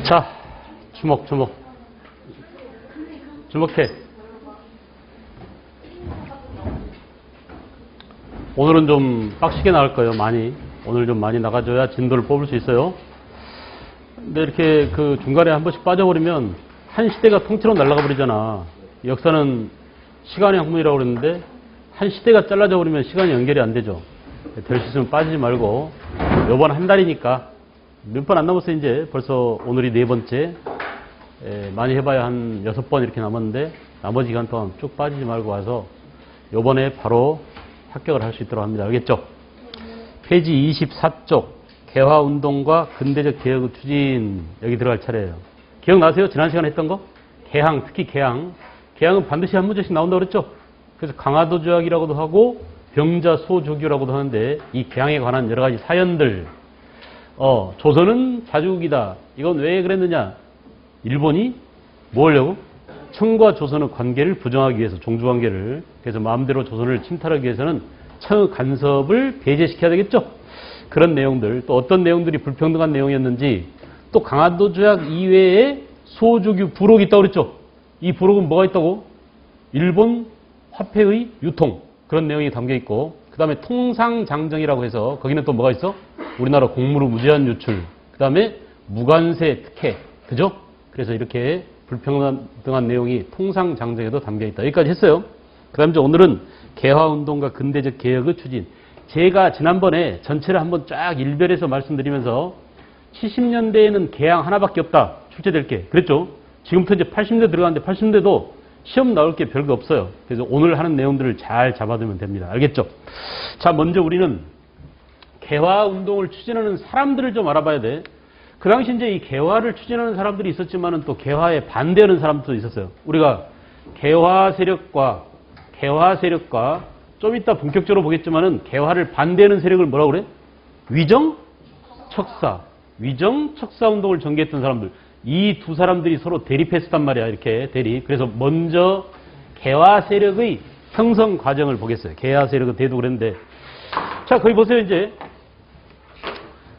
자, 주목해. 오늘은 좀 빡시게 나갈 거예요, 많이. 오늘 좀 많이 나가줘야 진도를 뽑을 수 있어요. 근데 이렇게 그 중간에 한 번씩 빠져버리면 한 시대가 통째로 날아가 버리잖아. 역사는 시간의 학문이라고 그랬는데 한 시대가 잘라져 버리면 시간이 연결이 안 되죠. 될 수 있으면 빠지지 말고 요번 한 달이니까 몇 번 안 남았어요. 이제 벌써 오늘이 4번째. 많이 해봐야 한 6번 이렇게 남았는데 나머지 기간 동안 쭉 빠지지 말고 와서 요번에 바로 합격을 할 수 있도록 합니다. 알겠죠? 페이지 24쪽 개화운동과 근대적 개혁의 추진 여기 들어갈 차례예요. 기억나세요? 지난 시간에 했던 거? 개항, 특히 개항. 개항은 반드시 한 문제씩 나온다고 그랬죠? 그래서 강화도 조약이라고도 하고 병자 소조규라고도 하는데 이 개항에 관한 여러 가지 사연들. 조선은 자주국이다. 이건 왜 그랬느냐? 일본이 뭐 하려고? 청과 조선의 관계를 부정하기 위해서, 종주관계를. 그래서 마음대로 조선을 침탈하기 위해서는 청의 간섭을 배제시켜야 되겠죠? 그런 내용들, 또 어떤 내용들이 불평등한 내용이었는지, 또 강화도 조약 이외에 소조규 부록이 있다고 그랬죠? 이 부록은 뭐가 있다고? 일본 화폐의 유통, 그런 내용이 담겨 있고, 그 다음에 통상장정이라고 해서 거기는 또 뭐가 있어? 우리나라 곡물의 무제한 유출, 그 다음에 무관세 특혜, 그죠? 그래서 이렇게 불평등한 내용이 통상장정에도 담겨 있다. 여기까지 했어요. 그 다음에 오늘은 개화운동과 근대적 개혁의 추진. 제가 지난번에 전체를 한번 쫙 일별해서 말씀드리면서 70년대에는 개항 하나밖에 없다. 출제될 게. 그랬죠? 지금부터 이제 80년대 들어가는데 80년대도 시험 나올 게 별거 없어요. 그래서 오늘 하는 내용들을 잘 잡아두면 됩니다. 알겠죠? 자, 먼저 우리는 개화운동을 추진하는 사람들을 좀 알아봐야 돼. 그 당시 이제 이 개화를 추진하는 사람들이 있었지만은 또 개화에 반대하는 사람들도 있었어요. 우리가 개화 세력과 좀 이따 본격적으로 보겠지만은 개화를 반대하는 세력을 뭐라고 그래? 위정척사 운동을 전개했던 사람들. 이 두 사람들이 서로 대립했었단 말이야. 이렇게 대립. 그래서 먼저 개화 세력의 형성 과정을 보겠어요. 개화 세력의 대도 그랬는데. 자, 거기 보세요, 이제.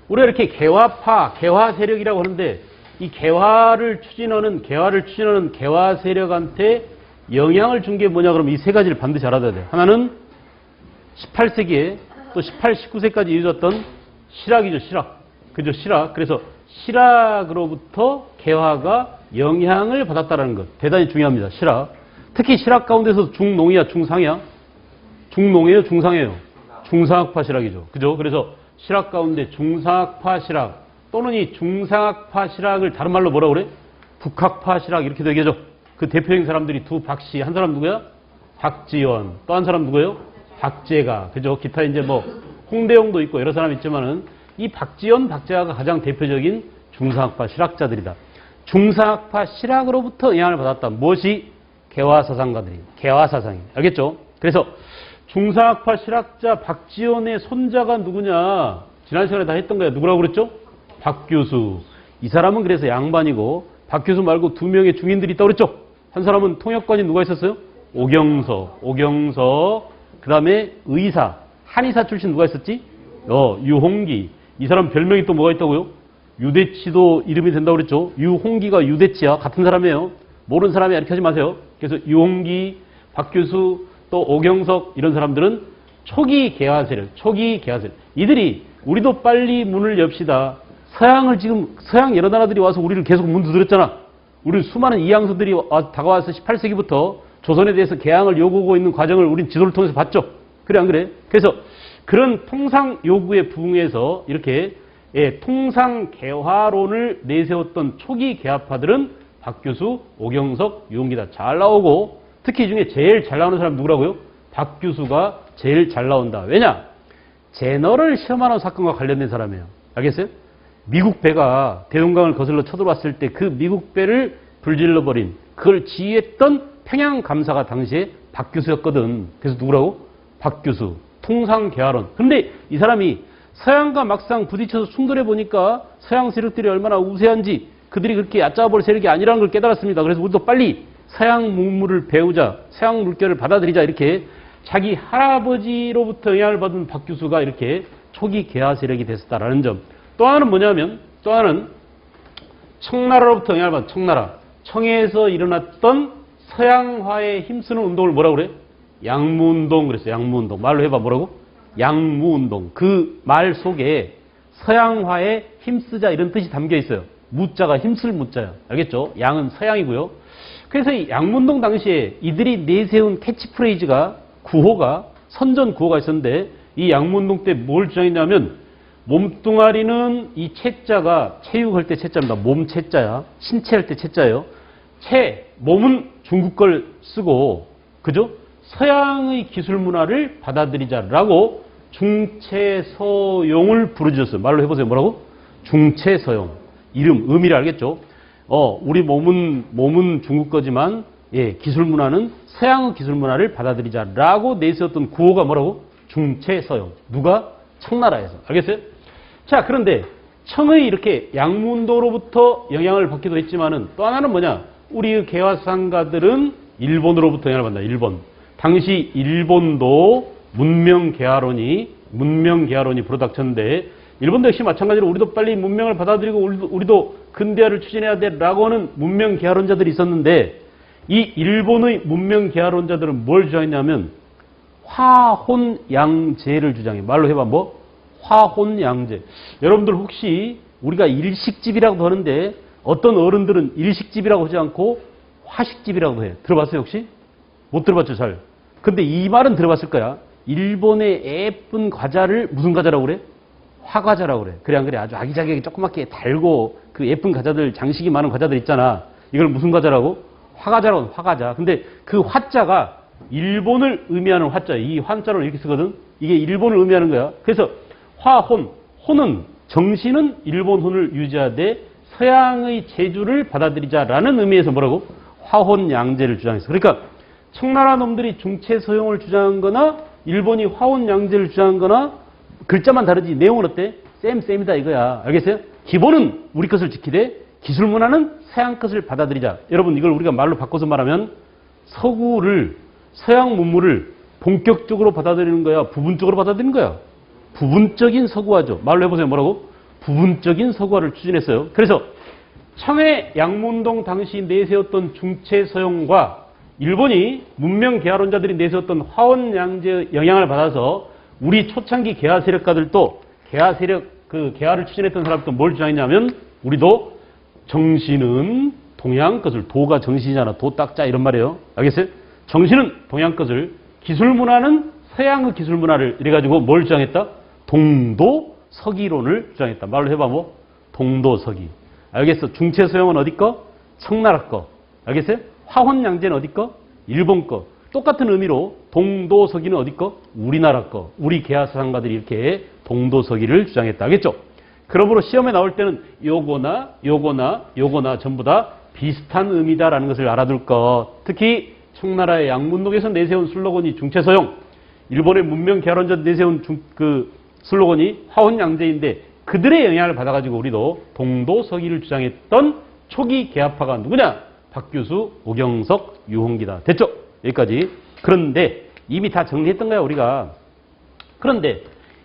우리가 이렇게 개화 세력이라고 하는데, 이 개화를 추진하는 개화 세력한테 영향을 준 게 뭐냐 그러면 이 세 가지를 반드시 알아둬야 돼요. 하나는 18세기에 또 18, 19세까지 이어졌던 실학이죠, 실학. 그죠, 실학. 그래서 실학으로부터 개화가 영향을 받았다는 것. 대단히 중요합니다, 실학. 특히 실학 가운데서 중농이야, 중상이야? 중농이에요, 중상이에요? 중상학파 실학이죠. 그죠? 그래서 실학 가운데 중상학파 실학 또는 이 중상학파 실학을 다른 말로 뭐라고 그래? 북학파 실학 이렇게도 얘기하죠. 그 대표적인 사람들이 두 박씨, 한 사람 누구야? 박지원. 또 한 사람 누구예요? 박재가. 그죠? 기타 이제 뭐 홍대용도 있고 여러 사람 있지만은 이 박지원, 박재가가 가장 대표적인 중상학파 실학자들이다. 중상학파 실학으로부터 영향을 받았다. 무엇이? 개화사상가들이. 개화사상이. 알겠죠? 그래서 중상학파 실학자 박지원의 손자가 누구냐? 지난 시간에 다 했던 거야. 누구라고 그랬죠? 박규수. 이 사람은 그래서 양반이고 박규수 말고 두 명의 중인들이 있다고 그랬죠? 한 사람은 통역관이 누가 있었어요? 오경석. 그 다음에 의사. 한의사 출신 누가 있었지? 유홍기. 이 사람 별명이 또 뭐가 있다고요? 유대치도 이름이 된다고 그랬죠? 유홍기가 유대치야. 같은 사람이에요. 모르는 사람이 이렇게 하지 마세요. 그래서 유홍기, 박규수, 또 오경석 이런 사람들은 초기 개화 세력. 이들이 우리도 빨리 문을 엽시다. 서양 여러 나라들이 와서 우리를 계속 문 두드렸잖아. 우리 수많은 이항소들이 다가와서 18세기부터 조선에 대해서 개항을 요구하고 있는 과정을 우린 지도를 통해서 봤죠. 그래 안 그래? 그래서 그런 통상 요구에 부응해서 이렇게 통상 개화론을 내세웠던 초기 개화파들은 박규수, 오경석, 유홍기다. 잘 나오고 특히 이 중에 제일 잘 나오는 사람 누구라고요? 박규수가 제일 잘 나온다. 왜냐? 제너럴 셔먼 사건과 관련된 사람이에요. 알겠어요? 미국 배가 대동강을 거슬러 쳐들어왔을 때 그 미국 배를 불질러버린, 그걸 지휘했던 평양 감사가 당시에 박규수였거든. 그래서 누구라고? 박규수. 통상개화론. 근데 이 사람이 서양과 막상 부딪혀서 충돌해 보니까 서양 세력들이 얼마나 우세한지 그들이 그렇게 얕잡아볼 세력이 아니라는 걸 깨달았습니다. 그래서 우리도 빨리 서양 문물을 배우자, 서양 물결을 받아들이자 이렇게 자기 할아버지로부터 영향을 받은 박규수가 이렇게 초기 개화 세력이 됐었다라는 점. 또 하나는 뭐냐면, 또 하나는 청나라로부터 영향을 받은 청나라. 청해에서 일어났던 서양화에 힘쓰는 운동을 뭐라고 그래? 양무운동 그랬어요. 양무운동. 말로 해봐. 뭐라고? 양무운동. 그 말 속에 서양화에 힘쓰자 이런 뜻이 담겨 있어요. 무자가 힘쓸 무자야. 알겠죠? 양은 서양이고요. 그래서 이 양무운동 당시에 이들이 내세운 캐치프레이즈가 구호가 선전 구호가 있었는데 이 양무운동 때 뭘 주장했냐면 몸뚱아리는 이 채자가 체육할 때 채자입니다. 몸 채자야. 신체할 때 채자예요. 몸은 중국 걸 쓰고 그죠? 서양의 기술 문화를 받아들이자라고 중체서용을 부르짖었어요. 말로 해보세요. 뭐라고? 중체서용. 이름, 의미를 알겠죠? 우리 몸은 중국 거지만 예, 기술 문화는 서양의 기술 문화를 받아들이자라고 내세웠던 구호가 뭐라고? 중체서용. 누가? 청나라에서. 알겠어요? 자, 그런데 청의 이렇게 양무운동으로부터 영향을 받기도 했지만은 또 하나는 뭐냐? 우리의 개화상가들은 일본으로부터 영향을 받는다. 일본. 당시 일본도 문명 개화론이 불어닥쳤는데 일본도 역시 마찬가지로 우리도 빨리 문명을 받아들이고 우리도 근대화를 추진해야 돼라고 하는 문명 개화론자들이 있었는데 이 일본의 문명 개화론자들은 뭘 주장했냐면 화혼양제를 주장해. 말로 해봐. 뭐? 화혼양제. 여러분들 혹시 우리가 일식집이라고도 하는데 어떤 어른들은 일식집이라고 하지 않고 화식집이라고 해. 들어봤어요 혹시? 못 들어봤죠 잘. 근데 이 말은 들어봤을 거야. 일본의 예쁜 과자를 무슨 과자라고 그래? 화과자라고 그래. 그래 안 그래? 아주 아기자기하게 조그맣게 달고 그 예쁜 과자들 장식이 많은 과자들 있잖아. 이걸 무슨 과자라고? 화과자라고. 화과자. 근데 그 화자가 일본을 의미하는 화자. 이 환자로 이렇게 쓰거든. 이게 일본을 의미하는 거야. 그래서 혼은 정신은 일본 혼을 유지하되 서양의 제주를 받아들이자라는 의미에서 뭐라고? 화혼양제를 주장했어. 그러니까 청나라 놈들이 중체서용을 주장한 거나 일본이 화혼양제를 주장한 거나 글자만 다르지 내용은 어때? 쌤이다 이거야. 알겠어요? 기본은 우리 것을 지키되 기술 문화는 서양 것을 받아들이자. 여러분 이걸 우리가 말로 바꿔서 말하면 서양 문물을 본격적으로 받아들이는 거야? 부분적으로 받아들이는 거야? 부분적인 서구화죠. 말로 해보세요. 뭐라고? 부분적인 서구화를 추진했어요. 그래서 청해 양무운동 당시 내세웠던 중체서용과 일본이 문명 개화론자들이 내세웠던 화혼양제 영향을 받아서 우리 초창기 개화 세력가들도 개화를 추진했던 사람도 뭘 주장했냐면 우리도 정신은 동양 것을, 도가 정신이잖아. 도 딱자 이런 말이에요. 알겠어요? 정신은 동양 것을, 기술 문화는 서양의 기술 문화를 이래가지고 뭘 주장했다? 동도서기론을 주장했다. 말로 해봐 뭐? 동도서기. 알겠어? 중체서용은 어디 거? 청나라 거. 알겠어요? 화혼양제는 어디 거? 일본 거. 똑같은 의미로 동도서기는 어디 거? 우리나라 거. 우리 개화사상가들이 이렇게 동도서기를 주장했다. 알겠죠? 그러므로 시험에 나올 때는 요거나 전부 다 비슷한 의미다라는 것을 알아둘 것. 특히 청나라의 양문동에서 내세운 슬로건이 중체서용, 일본의 문명 개화론자 내세운 슬로건이 화혼양제인데 그들의 영향을 받아가지고 우리도 동도서기를 주장했던 초기 개화파가 누구냐? 박규수, 오경석, 유홍기다. 됐죠? 여기까지. 그런데 이미 다 정리했던 거야 우리가. 그런데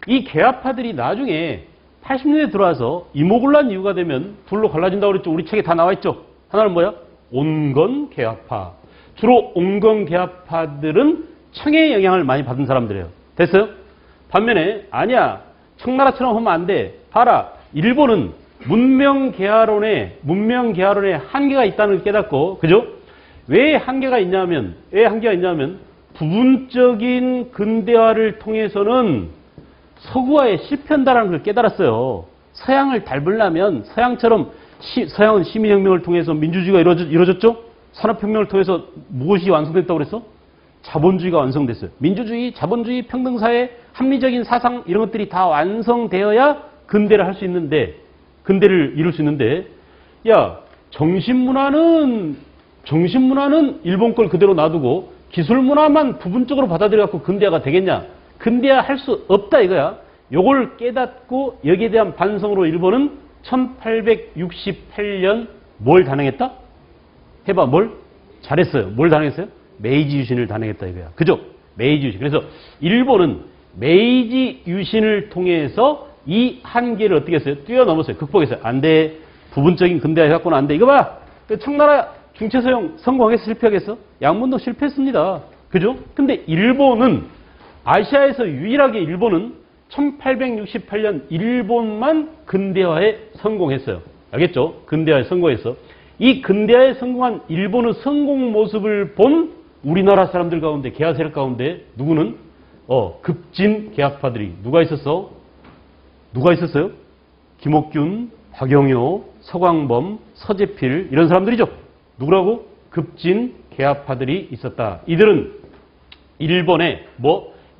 이 개화파들이 나중에 80년대 들어와서 이모군란 이유가 되면 둘로 갈라진다고 그랬죠. 우리 책에 다 나와 있죠. 하나는 뭐야? 온건 개화파. 주로 온건 개화파들은 청의 영향을 많이 받은 사람들이에요. 됐어요? 반면에 아니야. 청나라처럼 하면 안 돼. 봐라. 일본은 문명 개화론에 한계가 있다는 걸 깨닫고, 그죠? 왜 한계가 있냐면 부분적인 근대화를 통해서는 서구화에 실패한다는 걸 깨달았어요. 서양을 닮으려면 서양은 시민혁명을 통해서 민주주의가 이루어졌죠? 산업혁명을 통해서 무엇이 완성됐다고 그랬어? 자본주의가 완성됐어요. 민주주의, 자본주의, 평등사회, 합리적인 사상 이런 것들이 다 완성되어야 근대를 할 수 있는데, 근대를 이룰 수 있는데, 야, 정신문화는 일본 걸 그대로 놔두고 기술문화만 부분적으로 받아들여갖고 근대화가 되겠냐? 근대화 할 수 없다 이거야. 요걸 깨닫고 여기에 대한 반성으로 일본은 1868년 뭘 단행했다? 해봐, 뭘? 잘했어요. 뭘 단행했어요? 메이지 유신을 단행했다 이거야. 그죠? 메이지 유신. 그래서 일본은 메이지 유신을 통해서 이 한계를 어떻게 했어요? 뛰어넘었어요. 극복했어요. 안 돼. 부분적인 근대화 해갖고는 안 돼. 이거 봐! 청나라 중체서용 성공해서 실패하겠어? 양문도 실패했습니다. 그죠? 근데 일본은, 아시아에서 유일하게 일본은 1868년 일본만 근대화에 성공했어요. 알겠죠? 근대화에 성공했어. 이 근대화에 성공한 일본의 성공 모습을 본 우리나라 사람들 가운데, 개화 세력 가운데 누구는 급진 개학파들이 누가 있었어? 누가 있었어요? 김옥균, 박영효, 서광범, 서재필 이런 사람들이죠. 누구라고? 급진 개학파들이 있었다. 이들은 일본의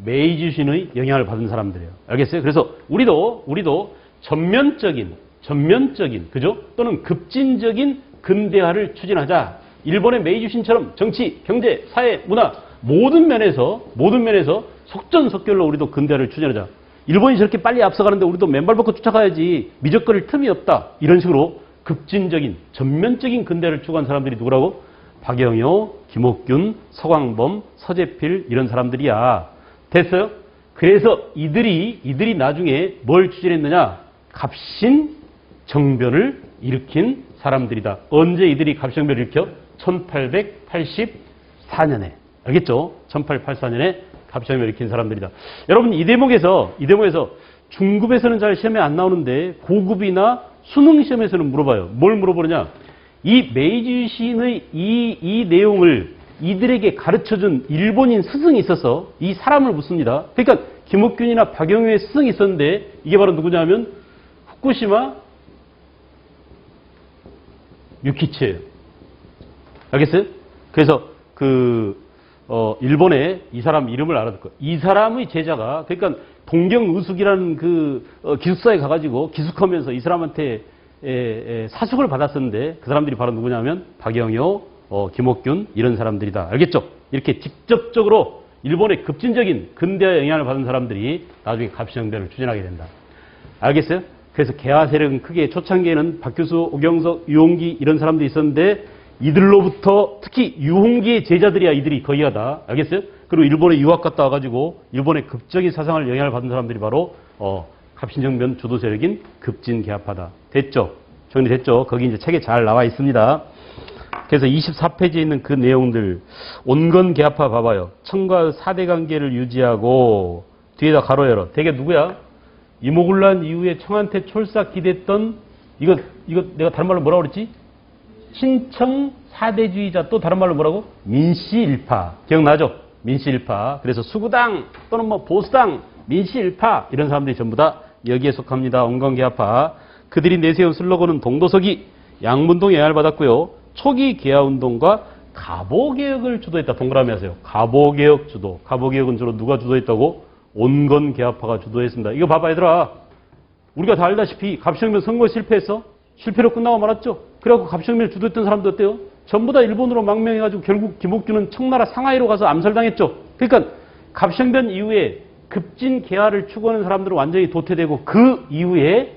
메이지 신의 영향을 받은 사람들이에요. 알겠어요? 그래서 우리도 전면적인 그죠? 또는 급진적인 근대화를 추진하자. 일본의 메이지 신처럼 정치, 경제, 사회, 문화 모든 면에서 속전속결로 우리도 근대화를 추진하자. 일본이 저렇게 빨리 앞서가는데 우리도 맨발 벗고 쫓아가야지. 미적거릴 틈이 없다. 이런 식으로 급진적인 전면적인 근대화를 추구한 사람들이 누구라고? 박영효, 김옥균, 서광범, 서재필 이런 사람들이야. 됐어요? 그래서 이들이 나중에 뭘 추진했느냐? 갑신정변을 일으킨 사람들이다. 언제 이들이 갑신정변을 일으켜? 1884년에. 알겠죠? 1884년에 갑신정변을 일으킨 사람들이다. 여러분 이 대목에서 중급에서는 잘 시험에 안 나오는데 고급이나 수능 시험에서는 물어봐요. 뭘 물어보느냐? 이 메이지 시인의 이 내용을 이들에게 가르쳐준 일본인 스승이 있어서 이 사람을 묻습니다. 그러니까 김옥균이나 박영효의 스승이 있었는데 이게 바로 누구냐면 후쿠시마 유키치예요. 알겠어요? 그래서 일본에 이 사람 이름을 알아듣고 이 사람의 제자가 그러니까 동경의숙이라는 기숙사에 가가지고 기숙하면서 이 사람한테 사숙을 받았었는데 그 사람들이 바로 누구냐면 박영효, 김옥균 이런 사람들이다. 알겠죠? 이렇게 직접적으로 일본의 급진적인 근대화 영향을 받은 사람들이 나중에 갑신정변을 추진하게 된다. 알겠어요? 그래서 개화 세력은 크게 초창기에는 박규수, 오경석, 유홍기 이런 사람들이 있었는데 이들로부터 특히 유홍기의 제자들이야 이들이 거의가 다. 알겠어요? 그리고 일본에 유학 갔다 와가지고 일본의 급적인 사상을 영향을 받은 사람들이 바로 갑신정변 주도 세력인 급진개화파다. 됐죠? 정리됐죠? 거기 이제 책에 잘 나와 있습니다. 그래서 24페이지에 있는 그 내용들 온건개화파 봐봐요. 청과 4대 관계를 유지하고 뒤에다 가로 열어. 대개 누구야? 이모군란 이후에 청한테 촐싹 기댔던 이거 내가 다른 말로 뭐라고 그랬지? 신청 4대주의자 또 다른 말로 뭐라고? 민씨일파. 기억나죠? 민씨일파. 그래서 수구당 또는 보수당, 민씨일파 이런 사람들이 전부 다 여기에 속합니다. 온건개화파. 그들이 내세운 슬로건은 동도서기, 양문동 영향을 받았고요. 초기 개화운동과 가보개혁을 주도했다. 동그라미 하세요. 가보개혁 주도. 가보개혁은 주로 누가 주도했다고? 온건개화파가 주도했습니다. 이거 봐봐 얘들아. 우리가 다 알다시피 갑신정변 선거에 실패했어. 실패로 끝나고 말았죠. 그래갖고 갑신정변을 주도했던 사람도 어때요? 전부 다 일본으로 망명해가지고 결국 김옥균은 청나라 상하이로 가서 암살당했죠. 그러니까 갑신정변 이후에 급진 개화를 추구하는 사람들은 완전히 도태되고 그 이후에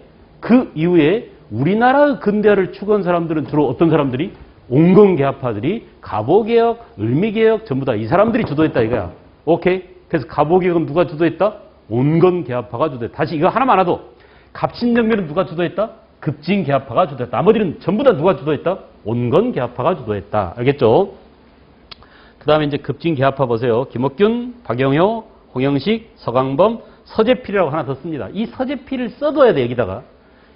우리나라의 근대화를 추구한 사람들은 주로 어떤 사람들이? 온건개화파들이 가보개혁, 을미개혁 전부 다 이 사람들이 주도했다 이거야. 오케이? 그래서 가보개혁은 누가 주도했다? 온건개화파가 주도했다. 다시 이거 하나만 알아도 갑신정변은 누가 주도했다? 급진개화파가 주도했다. 나머지는 전부 다 누가 주도했다? 온건개화파가 주도했다. 알겠죠? 그 다음에 이제 급진개화파 보세요. 김옥균, 박영효, 홍영식, 서광범, 서재필이라고 하나 더 씁니다. 이 서재필을 써둬야 돼 여기다가.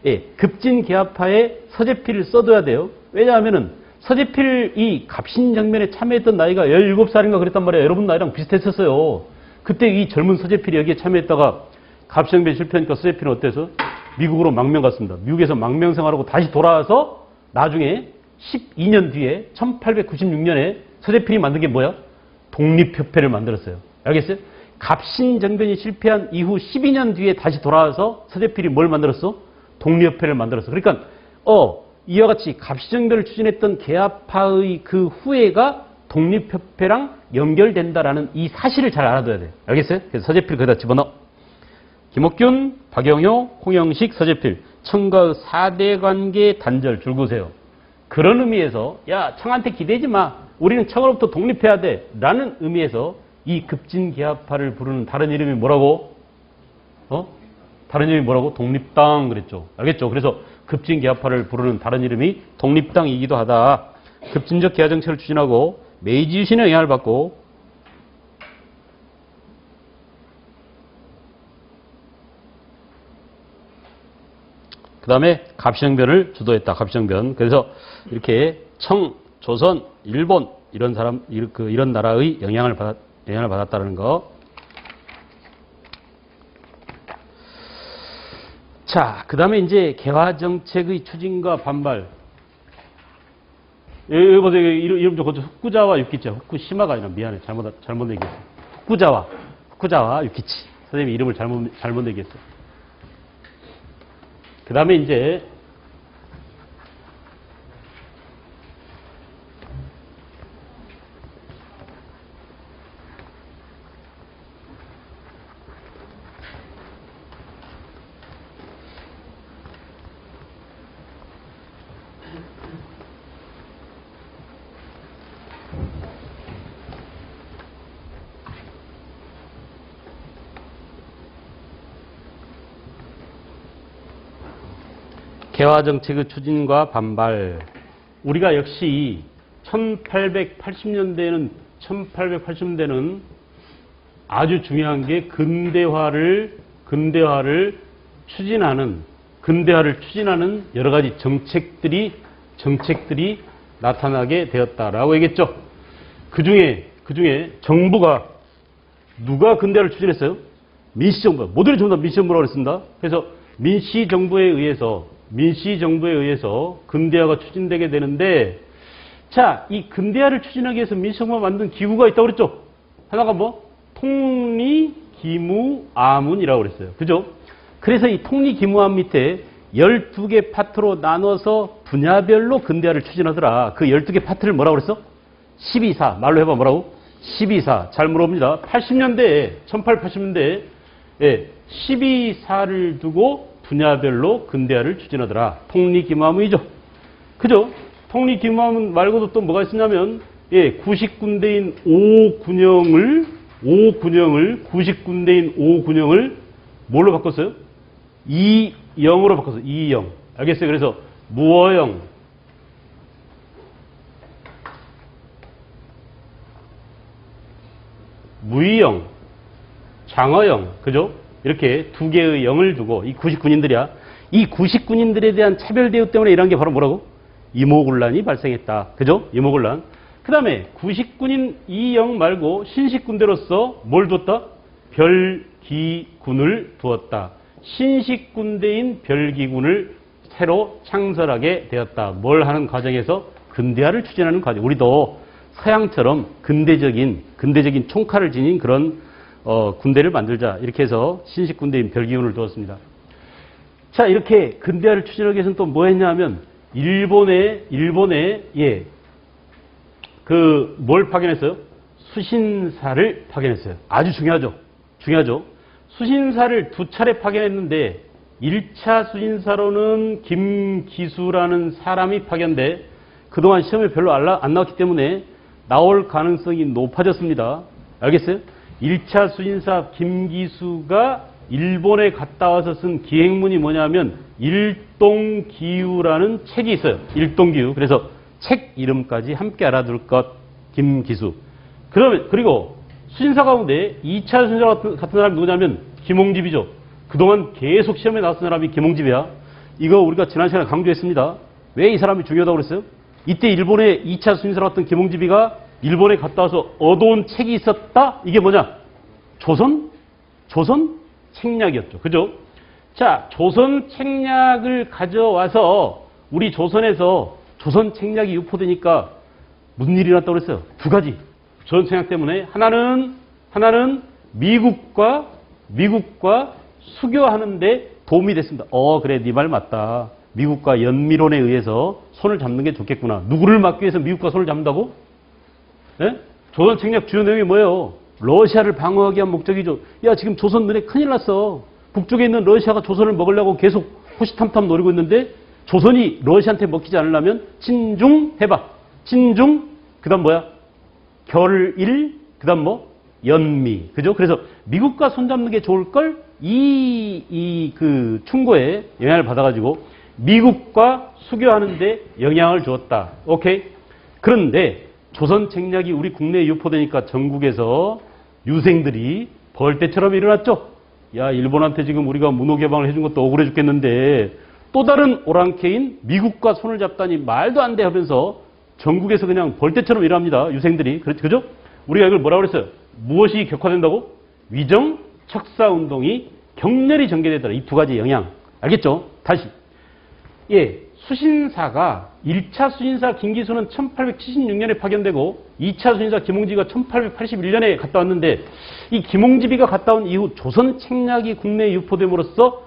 예, 급진개화파에 서재필을 써둬야 돼요. 왜냐하면은 서재필이 갑신정변에 참여했던 나이가 17살인가 그랬단 말이에요. 여러분 나이랑 비슷했었어요. 그때 이 젊은 서재필이 여기에 참여했다가 갑신정변 실패하니까 서재필은 어때서? 미국으로 망명 갔습니다. 미국에서 망명 생활하고 다시 돌아와서 나중에 12년 뒤에 1896년에 서재필이 만든 게 뭐야? 독립협회를 만들었어요. 알겠어요? 갑신정변이 실패한 이후 12년 뒤에 다시 돌아와서 서재필이 뭘 만들었어? 독립협회를 만들었어. 그러니까 이와 같이 갑신정변을 추진했던 개화파의 그 후예가 독립협회랑 연결된다라는 이 사실을 잘 알아둬야 돼요. 알겠어요? 그래서 서재필 거기다 집어넣어. 김옥균, 박영효, 홍영식, 서재필. 청과 4대 관계 단절 줄거세요. 그런 의미에서 야 청한테 기대지 마. 우리는 청으로부터 독립해야 돼. 라는 의미에서 이 급진개화파를 부르는 다른 이름이 뭐라고? 다른 이름이 뭐라고? 독립당 그랬죠. 알겠죠? 그래서 급진개화파를 부르는 다른 이름이 독립당이기도 하다. 급진적 개화 정책을 추진하고 메이지 유신의 영향을 받고 그 다음에 갑시정변을 주도했다. 갑시정변. 그래서 이렇게 청, 조선, 일본 이런 사람 이런 나라의 영향을 받았다는 거. 자, 그 다음에 이제 개화 정책의 추진과 반발. 여기 보세요. 이름 좀 고쳐. 후쿠자와 유키치. 후쿠시마가 아니라 미안해. 잘못 얘기했어. 후쿠자와 유키치. 선생님이 이름을 잘못 얘기했어. 그 다음에 이제 개화 정책의 추진과 반발. 우리가 역시 1880년대는 아주 중요한 게 근대화를 추진하는 여러 가지 정책들이 나타나게 되었다라고 얘기했죠. 그 중에 정부가 누가 근대화를 추진했어요? 민씨정부. 모두를 전부 다 민씨정부라고 그랬습니다. 그래서 민씨정부에 의해서 근대화가 추진되게 되는데, 자, 이 근대화를 추진하기 위해서 민씨정부가 만든 기구가 있다고 그랬죠? 하나가 뭐? 통리기무아문이라고 그랬어요. 그죠? 그래서 이 통리기무아문 밑에 12개 파트로 나눠서 분야별로 근대화를 추진하더라. 그 12개 파트를 뭐라고 그랬어? 12사. 말로 해봐. 뭐라고? 12사. 잘 물어봅니다. 1880년대에 12사를 두고 분야별로 근대화를 추진하더라. 통리기무아문이죠. 그죠? 통리기무아문 말고도 또 뭐가 있었냐면, 90군데인 90군데인 뭘로 바꿨어요? 2영으로 바꿨어요. 2영. 알겠어요? 그래서 무어영, 무의영, 장어영. 그죠? 이렇게 두 개의 영을 두고 이 99인들이야. 이 99인들에 대한 차별 대우 때문에 이런 게 바로 뭐라고? 이모군란이 발생했다. 그죠? 이모군란. 그 다음에 99인 이 영 말고 신식군대로서 뭘 두었다? 별기군을 두었다. 신식군대인 별기군을 새로 창설하게 되었다. 뭘 하는 과정에서? 근대화를 추진하는 과정. 우리도 서양처럼 근대적인 총칼을 지닌 그런 군대를 만들자. 이렇게 해서 신식군대인 별기군을 두었습니다. 자, 이렇게 근대화를 추진하기 위해서는 또 뭐 했냐 하면, 일본에 뭘 파견했어요? 수신사를 파견했어요. 아주 중요하죠. 수신사를 두 차례 파견했는데, 1차 수신사로는 김기수라는 사람이 파견돼, 그동안 시험에 별로 안 나왔기 때문에 나올 가능성이 높아졌습니다. 알겠어요? 1차 수신사 김기수가 일본에 갔다 와서 쓴 기행문이 뭐냐면 일동기유라는 책이 있어요. 일동기유. 그래서 책 이름까지 함께 알아둘 것. 김기수. 그리고 수신사 가운데 2차 수신사 같은 사람이 누구냐면 김홍집이죠. 그동안 계속 시험에 나왔던 사람이 김홍집이야. 이거 우리가 지난 시간에 강조했습니다. 왜 이 사람이 중요하다고 그랬어요? 이때 일본의 2차 수신사 같은 김홍집이가 일본에 갔다 와서 얻어온 책이 있었다? 이게 뭐냐? 조선 책략이었죠. 그죠? 자, 조선 책략을 가져와서 우리 조선에서 조선 책략이 유포되니까 무슨 일이 일어났다고 그랬어요? 두 가지. 조선 책략 때문에 하나는 미국과 수교하는데 도움이 됐습니다. 그래, 네 말 맞다. 미국과 연미론에 의해서 손을 잡는 게 좋겠구나. 누구를 막기 위해서 미국과 손을 잡는다고? 네? 조선 책략 주요 내용이 뭐예요? 러시아를 방어하기 위한 목적이죠. 야, 지금 조선 눈에 큰일 났어. 북쪽에 있는 러시아가 조선을 먹으려고 계속 호시탐탐 노리고 있는데, 조선이 러시아한테 먹히지 않으려면 친중해봐. 친중, 그 다음 뭐야? 결일, 그 다음 뭐? 연미. 그죠? 그래서 미국과 손잡는 게 좋을걸? 그 충고에 영향을 받아가지고 미국과 수교하는 데 영향을 주었다. 오케이? 그런데 조선 책략이 우리 국내에 유포되니까 전국에서 유생들이 벌떼처럼 일어났죠. 야, 일본한테 지금 우리가 문호 개방을 해준 것도 억울해 죽겠는데 또 다른 오랑캐인 미국과 손을 잡다니 말도 안 돼 하면서 전국에서 그냥 벌떼처럼 일어납니다. 유생들이. 그죠? 우리가 이걸 뭐라고 그랬어요? 무엇이 격화된다고? 위정 척사 운동이 격렬히 전개되더라. 이 두 가지 영향. 알겠죠? 다시. 예, 수신사가 1차 수신사 김기수는 1876년에 파견되고 2차 수신사 김홍지가 1881년에 갔다 왔는데 이 김홍지비가 갔다 온 이후 조선 책략이 국내에 유포됨으로써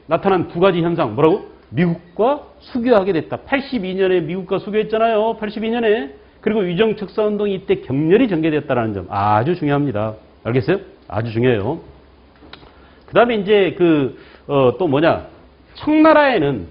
나타난 두 가지 현상. 뭐라고? 미국과 수교하게 됐다. 82년에 미국과 수교했잖아요. 82년에. 그리고 위정 척사 운동이 이때 격렬히 전개됐다는 점. 아주 중요합니다. 알겠어요? 아주 중요해요. 그 다음에 이제 또 뭐냐. 청나라에는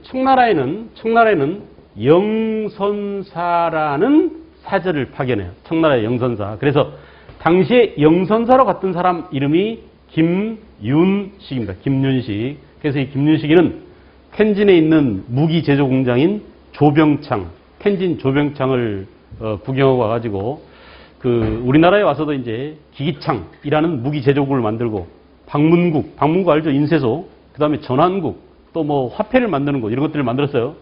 영선사라는 사절을 파견해요. 청나라의 영선사. 그래서 당시에 영선사로 갔던 사람 이름이 김윤식입니다. 김윤식. 그래서 이 김윤식이는 텐진에 있는 무기 제조 공장인 조병창, 텐진 조병창을 구경하고 와가지고 우리나라에 와서도 이제 기기창이라는 무기 제조국을 만들고 방문국 알죠? 인쇄소. 그 다음에 전환국. 또 뭐 화폐를 만드는 것 이런 것들을 만들었어요.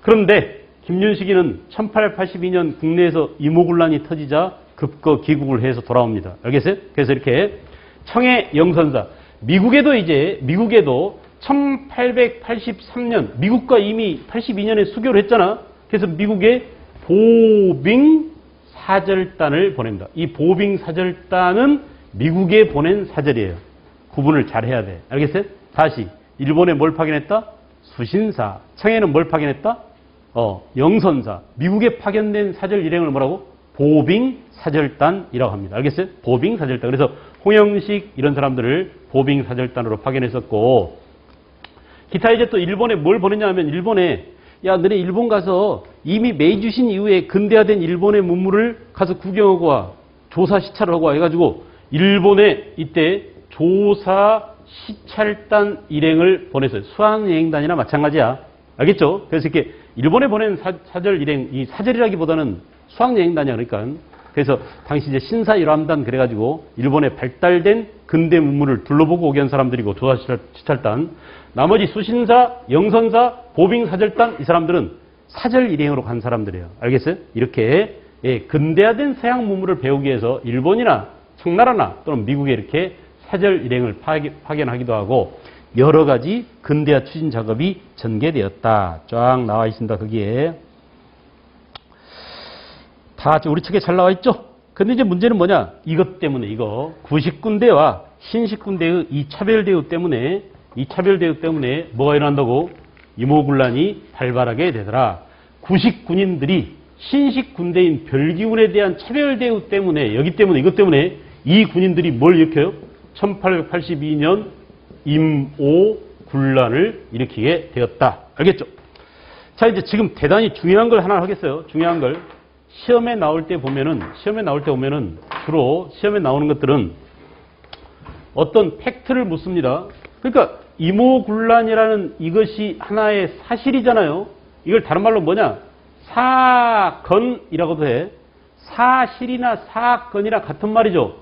그런데 김윤식이는 1882년 국내에서 이모군란이 터지자 급거 귀국을 해서 돌아옵니다. 알겠어요? 그래서 이렇게 청해 영선사 미국에도 1883년 미국과 이미 82년에 수교를 했잖아. 그래서 미국에 보빙 사절단을 보냅니다. 이 보빙 사절단은 미국에 보낸 사절이에요. 구분을 잘 해야 돼. 알겠어요? 다시 일본에 뭘 파견했다? 수신사. 청해는 뭘 파견했다? 영선사. 미국에 파견된 사절 일행을 뭐라고? 보빙 사절단이라고 합니다. 알겠어요? 보빙 사절단. 그래서 홍영식 이런 사람들을 보빙 사절단으로 파견했었고 기타 이제 또 일본에 뭘 보냈냐 하면 일본에 야 너네 일본 가서 이미 메이주신 이후에 근대화된 일본의 문물을 가서 구경하고 와. 조사 시찰을 하고 와 해가지고 일본에 이때 조사 시찰단 일행을 보냈어요. 수학여행단이나 마찬가지야. 알겠죠? 그래서 이렇게 일본에 보낸 사절 일행, 이 사절이라기보다는 수학여행단이야. 그러니까. 그래서 당시 이제 신사일함단 그래가지고 일본에 발달된 근대 문물을 둘러보고 오게 한 사람들이고 조사 시찰단. 나머지 수신사, 영선사, 보빙 사절단 이 사람들은 사절 일행으로 간 사람들이에요. 알겠어요? 이렇게 근대화된 서양 문물을 배우기 위해서 일본이나 청나라나 또는 미국에 이렇게 사절 일행을 파견하기도 하고 여러 가지 근대화 추진 작업이 전개되었다. 쫙 나와 있습니다. 거기에. 다 우리 책에 잘 나와 있죠? 근데 이제 문제는 뭐냐? 이것 때문에 구식군대와 신식군대의 이 차별 대우 때문에 뭐가 일어난다고? 이모군란이 발발하게 되더라. 구식군인들이 신식군대인 별기군에 대한 차별 대우 때문에 이것 때문에 이 군인들이 뭘 일으켜요? 1882년 임오군란을 일으키게 되었다. 알겠죠? 자, 이제 지금 대단히 중요한 걸 하나 하겠어요. 중요한 걸. 시험에 나올 때 보면은 주로 시험에 나오는 것들은 어떤 팩트를 묻습니다. 그러니까 임오군란이라는 이것이 하나의 사실이잖아요. 이걸 다른 말로 뭐냐? 사건이라고도 해. 사실이나 사건이랑 같은 말이죠.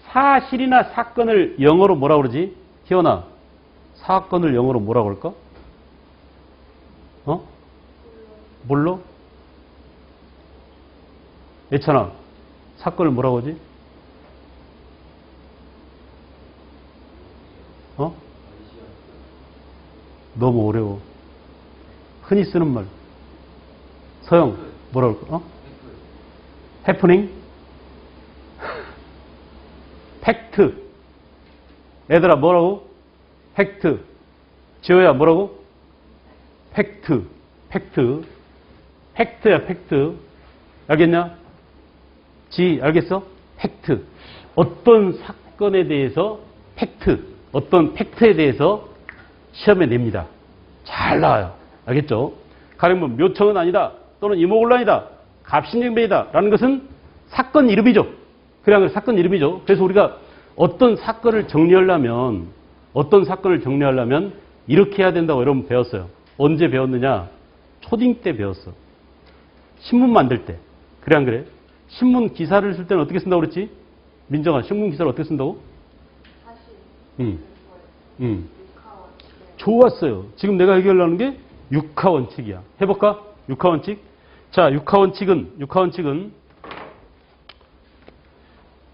사실이나 사건을 영어로 뭐라고 그러지? 희원아, 사건을 영어로 뭐라고 할까? 몰라? 예찬아, 사건을 뭐라고 하지? 너무 어려워. 흔히 쓰는 말. 서영, 뭐라고 할까? 해프닝? 팩트. 얘들아, 뭐라고? 팩트. 지호야, 뭐라고? 팩트. 팩트야, 팩트. 알겠냐? 알겠어? 팩트. 어떤 사건에 대해서 어떤 팩트에 대해서 시험에 냅니다. 잘 나와요. 알겠죠? 가령 뭐 묘청은 아니다. 또는 이모군란이다. 갑신정변이다. 라는 것은 사건 이름이죠. 그냥 사건 이름이죠. 그래서 우리가 어떤 사건을 정리하려면 이렇게 해야 된다고 여러분 배웠어요. 언제 배웠느냐? 초딩 때 배웠어. 신문 만들 때. 그래 안 그래? 신문 기사를 쓸 때는 어떻게 쓴다고 그랬지? 민정아, 신문 기사를 어떻게 쓴다고? 좋았어요. 지금 내가 해결하는 게 육하 원칙이야. 해볼까? 육하 원칙. 자, 육하 원칙은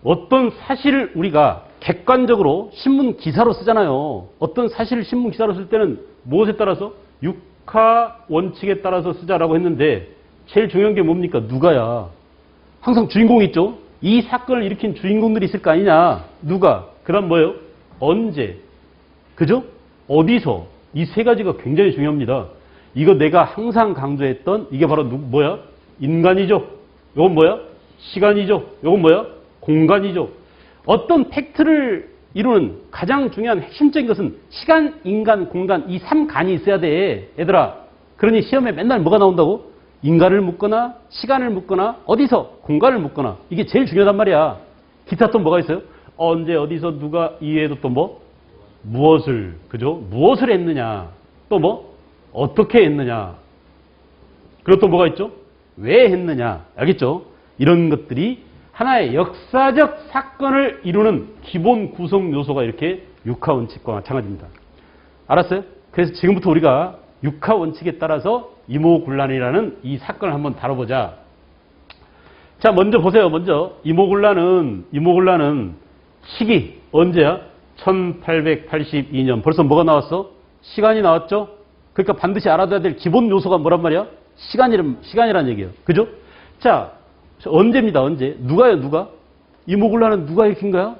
어떤 사실을 우리가 객관적으로 신문 기사로 쓰잖아요. 어떤 사실을 신문 기사로 쓸 때는 무엇에 따라서? 육하 원칙에 따라서 쓰자라고 했는데 제일 중요한 게 뭡니까? 누가야. 항상 주인공이 있죠. 이 사건을 일으킨 주인공들이 있을 거 아니냐. 누가? 그 다음 뭐예요? 언제. 그죠? 어디서. 이 세 가지가 굉장히 중요합니다. 이거 내가 항상 강조했던 이게 바로 뭐야? 인간이죠. 이건 뭐야? 시간이죠. 이건 뭐야? 공간이죠. 어떤 팩트를 이루는 가장 중요한 핵심적인 것은 시간, 인간, 공간 이 3간이 있어야 돼. 얘들아. 그러니 시험에 맨날 뭐가 나온다고? 인간을 묻거나 시간을 묻거나 어디서 공간을 묻거나 이게 제일 중요하단 말이야. 기타 또 뭐가 있어요? 언제 어디서 누가 이외에도 또 뭐? 무엇을 그죠? 무엇을 했느냐. 또 뭐? 어떻게 했느냐. 그리고 또 뭐가 있죠? 왜 했느냐. 알겠죠? 이런 것들이 하나의 역사적 사건을 이루는 기본 구성 요소가 이렇게 육하 원칙과 마찬가지입니다. 알았어요? 그래서 지금부터 우리가 육하 원칙에 따라서 이모군란이라는 이 사건을 한번 다뤄보자. 자, 먼저 보세요. 먼저 이모군란은 시기 언제야? 1882년. 벌써 뭐가 나왔어? 시간이 나왔죠? 그러니까 반드시 알아둬야 될 기본 요소가 뭐란 말이야? 시간이란 얘기예요. 그죠? 자, 언제입니다. 언제? 누가요? 누가? 이모군란은 누가 일으킨 거야?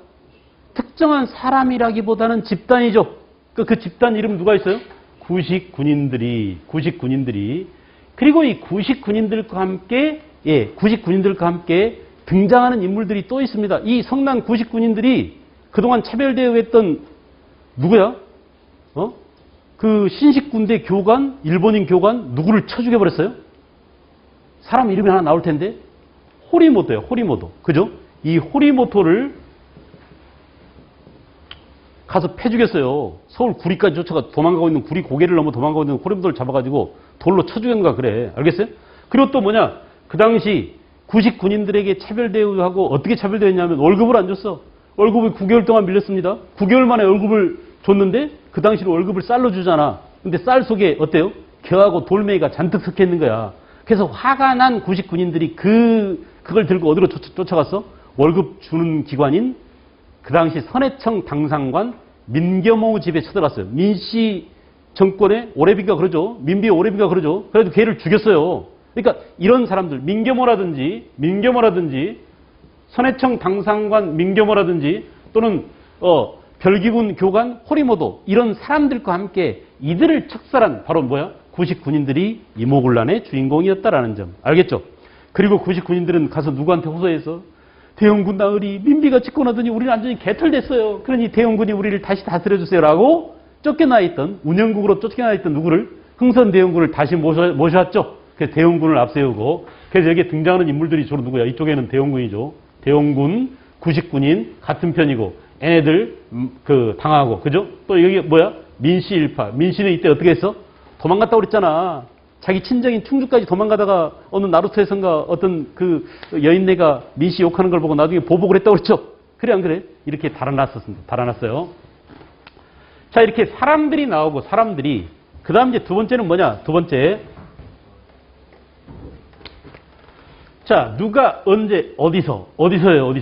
특정한 사람이라기보다는 집단이죠. 그 집단 이름 누가 있어요? 구식군인들이. 그리고 이 구식군인들과 함께 등장하는 인물들이 또 있습니다. 이 성난 구식군인들이 그동안 차별대우했던 누구야? 그 신식군대 교관, 일본인 교관 누구를 쳐 죽여버렸어요? 사람 이름이 하나 나올 텐데 호리모토예요. 호리모토. 그죠? 이 호리모토를 가서 패 죽였어요. 서울 구리까지 쫓아가 도망가고 있는 구리 고개를 넘어 도망가고 있는 호리모토를 잡아가지고 돌로 쳐 죽였는가 그래. 알겠어요? 그리고 또 뭐냐? 그 당시 구식 군인들에게 차별 대우하고 어떻게 차별 대우했냐면 월급을 안 줬어. 월급을 9개월 동안 밀렸습니다. 9개월 만에 월급을 줬는데 그 당시로 월급을 쌀로 주잖아. 근데 쌀 속에 어때요? 겨하고 돌멩이가 잔뜩 섞여 있는 거야. 그래서 화가 난 구식 군인들이 그걸 들고 어디로 쫓아갔어? 월급 주는 기관인 그 당시 선해청 당상관 민겸호 집에 쳐들어갔어요. 민씨 정권의 오래비가 그러죠. 민비의 오래비가 그러죠. 그래도 걔를 죽였어요. 그러니까 이런 사람들 민겸호라든지 선해청 당상관 민겸호라든지 또는 별기군 교관 호리모도 이런 사람들과 함께 이들을 척살한 바로 뭐야? 구식 군인들이 이모군란의 주인공이었다라는 점. 알겠죠? 그리고 구식 군인들은 가서 누구한테 호소해서 대원군 나으리 민비가 집권하더니 우리는 완전히 개털됐어요. 그러니 대원군이 우리를 다시 다스려주세요라고 쫓겨나 있던 운영국으로 쫓겨나 있던 누구를 흥선 대원군을 다시 모셔왔죠. 그래서 대원군을 앞세우고 그래서 여기에 등장하는 인물들이 주로 누구야? 이쪽에는 대원군이죠. 대원군, 구식군인 같은 편이고 얘네들 당하고 그죠? 또 여기 뭐야? 민씨 일파. 민씨는 이때 어떻게 했어? 도망갔다고 그랬잖아. 자기 친정인 충주까지 도망가다가 어느 나루토에선가 어떤 그 여인네가 민씨 욕하는 걸 보고 나중에 보복을 했다고 그랬죠? 그래 안 그래? 이렇게 달아났어요. 자, 이렇게 사람들이 나오고 사람들이 그 다음 이제 두 번째는 뭐냐? 두 번째. 자, 누가 언제 어디서예요?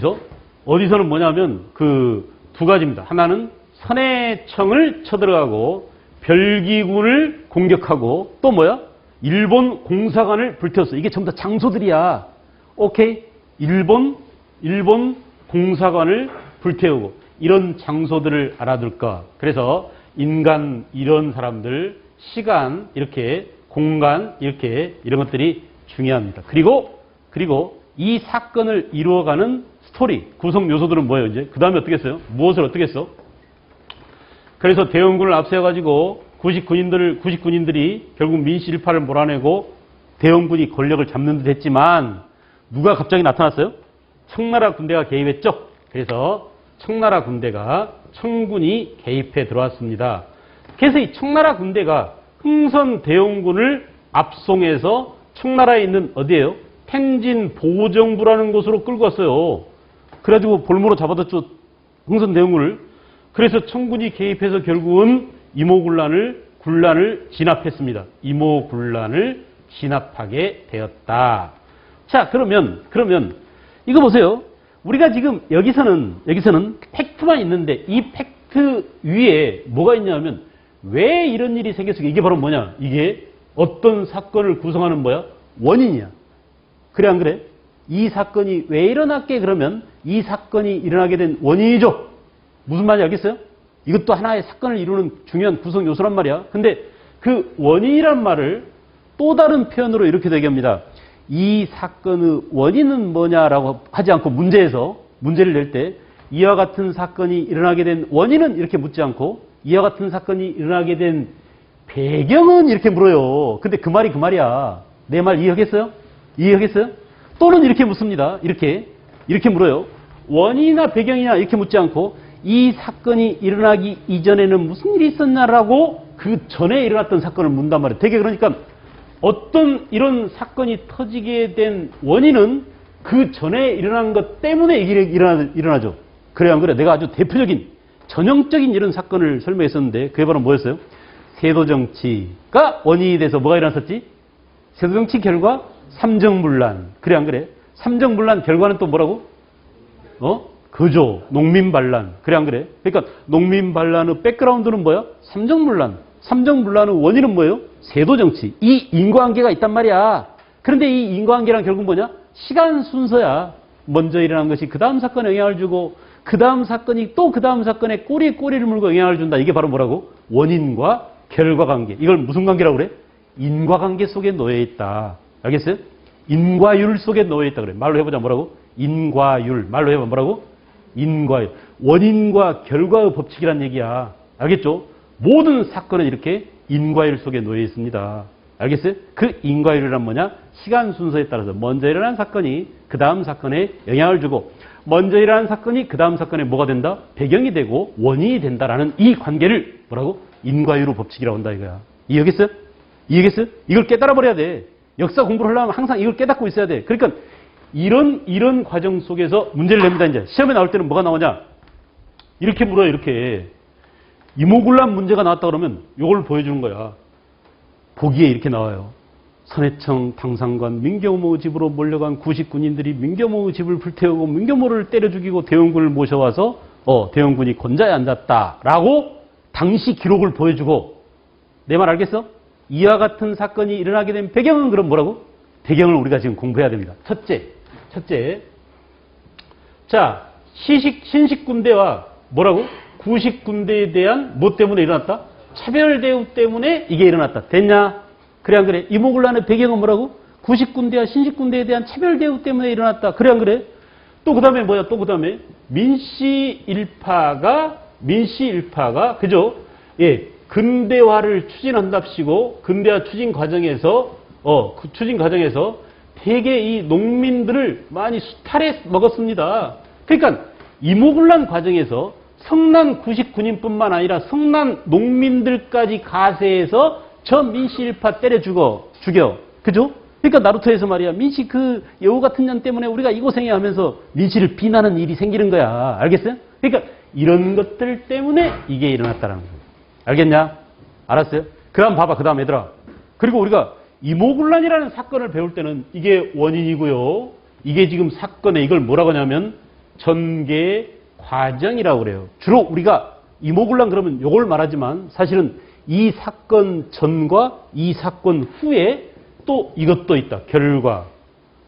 어디서는 뭐냐면 그 두 가지입니다. 하나는 선해청을 쳐들어가고 별기군을 공격하고 또 뭐야? 일본 공사관을 불태웠어. 이게 전부 다 장소들이야. 오케이? 일본 공사관을 불태우고 이런 장소들을 알아둘까? 그래서 인간 이런 사람들, 시간 이렇게 공간 이렇게 이런 것들이 중요합니다. 그리고 이 사건을 이루어가는 스토리, 구성 요소들은 뭐예요, 이제? 그 다음에 어떻게 했어요? 무엇을 어떻게 했어? 그래서 대원군을 앞세워가지고 구식군인들이 결국 민씨 일파를 몰아내고 대원군이 권력을 잡는 듯 했지만 누가 갑자기 나타났어요? 청나라 군대가 개입했죠? 그래서 청나라 군대가 청군이 개입해 들어왔습니다. 그래서 이 청나라 군대가 흥선 대원군을 압송해서 청나라에 있는 어디예요? 텐진 보정부라는 곳으로 끌고 왔어요. 그래가지고 볼모로 잡아뒀죠. 흥선 대원군을. 그래서 청군이 개입해서 결국은 이모군란을 진압했습니다. 이모군란을 진압하게 되었다. 자, 그러면 이거 보세요. 우리가 지금 여기서는 팩트만 있는데 이 팩트 위에 뭐가 있냐면 왜 이런 일이 생겼을까? 이게 바로 뭐냐? 이게 어떤 사건을 구성하는 뭐야? 원인이야. 그래 안 그래? 이 사건이 왜 일어났게 그러면 이 사건이 일어나게 된 원인이죠. 무슨 말인지 알겠어요? 이것도 하나의 사건을 이루는 중요한 구성 요소란 말이야. 근데 그 원인이란 말을 또 다른 표현으로 이렇게 얘기합니다. 이 사건의 원인은 뭐냐라고 하지 않고 문제를 낼 때 이와 같은 사건이 일어나게 된 원인은 이렇게 묻지 않고 이와 같은 사건이 일어나게 된 배경은 이렇게 물어요. 근데 그 말이 그 말이야. 내 말 이해하겠어요? 이해하겠어요? 또는 이렇게 묻습니다. 이렇게 물어요. 원인이나 배경이냐 이렇게 묻지 않고 이 사건이 일어나기 이전에는 무슨 일이 있었냐라고 그 전에 일어났던 사건을 묻는단 말이에요. 되게 그러니까 어떤 이런 사건이 터지게 된 원인은 그 전에 일어난 것 때문에 이게 일어나죠. 그래 안 그래? 내가 아주 대표적인 전형적인 이런 사건을 설명했었는데 그게 바로 뭐였어요? 세도정치가 원인이 돼서 뭐가 일어났었지? 세도정치 결과 삼정문란. 그래 안 그래? 삼정문란 결과는 또 뭐라고? 그죠. 농민반란. 그래 안 그래? 그러니까 농민반란의 백그라운드는 뭐야? 삼정문란. 삼정문란의 원인은 뭐예요? 세도정치. 이 인과관계가 있단 말이야. 그런데 이 인과관계란 결국 뭐냐? 시간 순서야. 먼저 일어난 것이 그 다음 사건에 영향을 주고 그 다음 사건이 또 그 다음 사건에 꼬리에 꼬리를 물고 영향을 준다. 이게 바로 뭐라고? 원인과 결과관계. 이걸 무슨 관계라고 그래? 인과관계 속에 놓여 있다. 알겠어요? 인과율 속에 놓여 있다 그래. 말로 해보자 뭐라고? 인과율. 말로 해봐 뭐라고? 인과율. 원인과 결과의 법칙이란 얘기야. 알겠죠? 모든 사건은 이렇게 인과율 속에 놓여 있습니다. 알겠어요? 그 인과율이란 뭐냐? 시간 순서에 따라서 먼저 일어난 사건이 그 다음 사건에 영향을 주고 먼저 일어난 사건이 그 다음 사건에 뭐가 된다? 배경이 되고 원인이 된다라는 이 관계를 뭐라고? 인과율의 법칙이라고 한다 이거야. 이해겠어요? 이해겠어요? 이걸 깨달아 버려야 돼. 역사 공부를 하려면 항상 이걸 깨닫고 있어야 돼. 그러니까 이런 과정 속에서 문제를 냅니다. 이제 시험에 나올 때는 뭐가 나오냐? 이렇게 물어요. 이렇게 이모군란 문제가 나왔다 그러면 이걸 보여주는 거야. 보기에 이렇게 나와요. 선해청 당상관 민경모 집으로 몰려간 구식군인들이 민경모 집을 불태우고 민경모를 때려 죽이고 대원군을 모셔와서 대원군이 권좌에 앉았다라고 당시 기록을 보여주고 내 말 알겠어? 이와 같은 사건이 일어나게 된 배경은 그럼 뭐라고? 배경을 우리가 지금 공부해야 됩니다. 첫째. 자, 신식군대와 뭐라고? 구식군대에 대한 뭐 때문에 일어났다? 차별대우 때문에 이게 일어났다. 됐냐? 그래 안 그래? 이모군란의 배경은 뭐라고? 구식군대와 신식군대에 대한 차별대우 때문에 일어났다. 그래 안 그래? 또 그 다음에 뭐야? 또 그 다음에 민씨일파가 그죠? 예, 근대화를 추진한답시고 근대화 추진 과정에서 되게 이 농민들을 많이 수탈해 먹었습니다. 그러니까 이모군란 과정에서 성난 구식군인뿐만 아니라 성난 농민들까지 가세해서 저 민씨일파 때려 죽여. 그죠? 그러니까 나루토에서 말이야. 민씨 그 여우 같은 년 때문에 우리가 이 고생해야 하면서 민씨를 비난하는 일이 생기는 거야. 알겠어요? 그러니까 이런 것들 때문에 이게 일어났다라는 거예요. 알겠냐? 알았어요? 그 다음 봐봐. 그 다음 얘들아. 그리고 우리가 이모군란이라는 사건을 배울 때는 이게 원인이고요. 이게 지금 사건에 이걸 뭐라고 하냐면 전개 과정이라고 그래요. 주로 우리가 이모군란 그러면 이걸 말하지만 사실은 이 사건 전과 이 사건 후에 또 이것도 있다. 결과.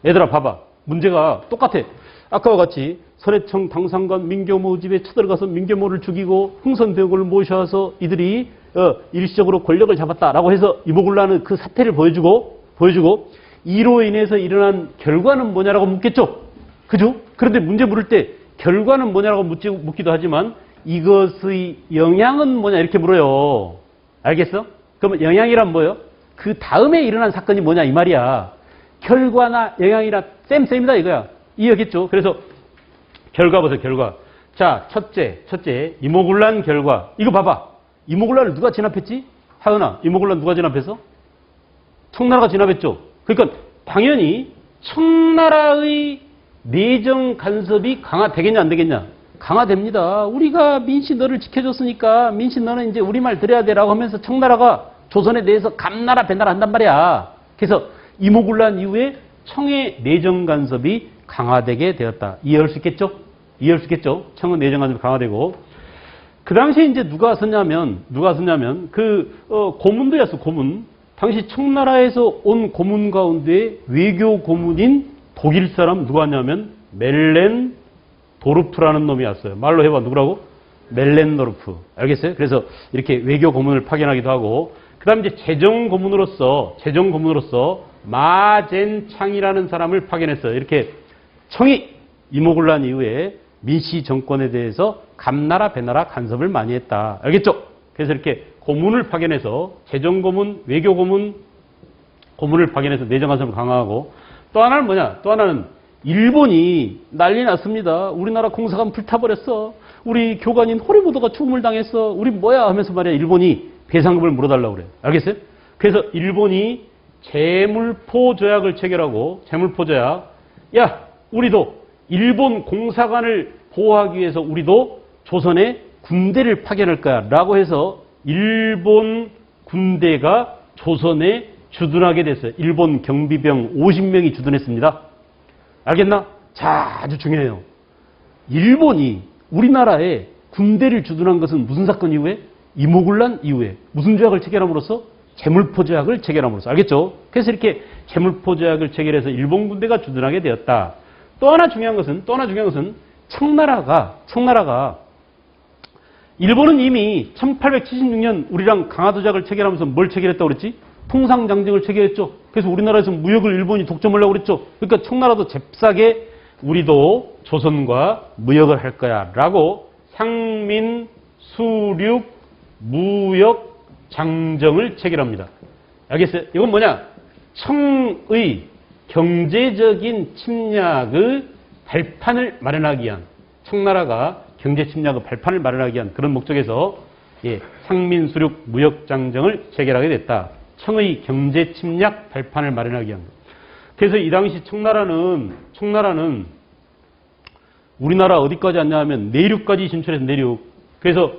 얘들아 봐봐. 문제가 똑같아. 아까와 같이 선해청 당상관 민경모 집에 쳐들어가서 민경모를 죽이고 흥선대원군을 모셔와서 이들이 일시적으로 권력을 잡았다라고 해서 이모군란은 그 사태를 보여주고 이로 인해서 일어난 결과는 뭐냐라고 묻겠죠. 그죠? 그런데 문제 물을 때 결과는 뭐냐라고 묻기도 하지만 이것의 영향은 뭐냐 이렇게 물어요. 알겠어? 그러면 영향이란 뭐예요? 그 다음에 일어난 사건이 뭐냐 이 말이야. 결과나 영향이나 쌤이다 이거야. 이해하겠죠? 그래서 결과 보세요. 결과. 자, 첫째 이모군란 결과. 이거 봐봐. 이모군란을 누가 진압했지? 하은아, 이모군란 누가 진압했어? 청나라가 진압했죠. 그러니까 당연히 청나라의 내정 간섭이 강화되겠냐 안 되겠냐? 강화됩니다. 우리가 민씨 너를 지켜줬으니까 민씨 너는 이제 우리 말 들어야 되라고 하면서 청나라가 조선에 대해서 감나라 배나라 한단 말이야. 그래서 이모군란 이후에 청의 내정 간섭이 강화되게 되었다. 이해할 수 있겠죠? 이해할 수 있겠죠? 청의 내정 간섭이 강화되고 그 당시에 이제 누가 썼냐면 고문도였어. 고문. 당시 청나라에서 온 고문 가운데 외교 고문인 독일 사람 누가냐면 멜렌 도르프라는 놈이 왔어요. 말로 해봐. 누구라고? 멜렌 도르프. 알겠어요? 그래서 이렇게 외교 고문을 파견하기도 하고 그 다음에 이제 재정 고문으로서 마젠창이라는 사람을 파견했어요. 이렇게 청이 이모군란 이후에 민씨 정권에 대해서 감나라 배나라 간섭을 많이 했다. 알겠죠? 그래서 이렇게 고문을 파견해서 재정 고문, 외교 고문을 파견해서 내정 간섭을 강화하고 또 하나는 뭐냐? 또 하나는 일본이 난리 났습니다. 우리나라 공사관 불타버렸어. 우리 교관인 호리무도가 죽음을 당했어. 우리 뭐야 하면서 말이야 일본이 배상금을 물어달라고 그래요. 알겠어요? 그래서 일본이 재물포 조약을 체결하고 재물포 조약 야 우리도 일본 공사관을 보호하기 위해서 우리도 조선에 군대를 파견할 거야 라고 해서 일본 군대가 조선에 주둔하게 됐어요. 일본 경비병 50명이 주둔했습니다. 알겠나? 자, 아주 중요해요. 일본이 우리나라에 군대를 주둔한 것은 무슨 사건 이후에? 이모군란 이후에. 무슨 조약을 체결함으로써? 재물포 조약을 체결함으로써. 알겠죠? 그래서 이렇게 재물포 조약을 체결해서 일본 군대가 주둔하게 되었다. 또 하나 중요한 것은 청나라가 일본은 이미 1876년 우리랑 강화 조약을 체결하면서 뭘 체결했다고 그랬지? 통상장정을 체결했죠. 그래서 우리나라에서 무역을 일본이 독점하려고 그랬죠. 그러니까 청나라도 잽싸게 우리도 조선과 무역을 할 거야 라고 상민, 수륙, 무역, 장정을 체결합니다. 알겠어요? 이건 뭐냐? 청의 경제적인 침략의 발판을 마련하기 위한 청나라가 경제 침략의 발판을 마련하기 위한 그런 목적에서 상민, 수륙, 무역, 장정을 체결하게 됐다. 청의 경제 침략 발판을 마련하기 위한 것. 그래서 이 당시 청나라는 우리나라 어디까지 왔냐 하면 내륙까지 진출해서 내륙. 그래서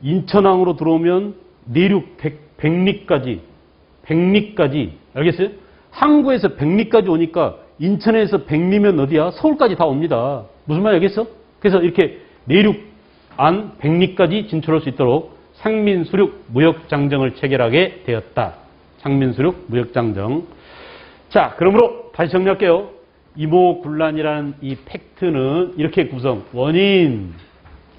인천항으로 들어오면 내륙 백리까지 알겠어요? 항구에서 백리까지 오니까 인천에서 백리면 어디야? 서울까지 다 옵니다. 무슨 말인지 알겠어? 그래서 이렇게 내륙 안 백리까지 진출할 수 있도록 상민, 수륙, 무역 장정을 체결하게 되었다. 상민, 수륙, 무역 장정. 자, 그러므로 다시 정리할게요. 이모군란이라는 이 팩트는 이렇게 구성. 원인,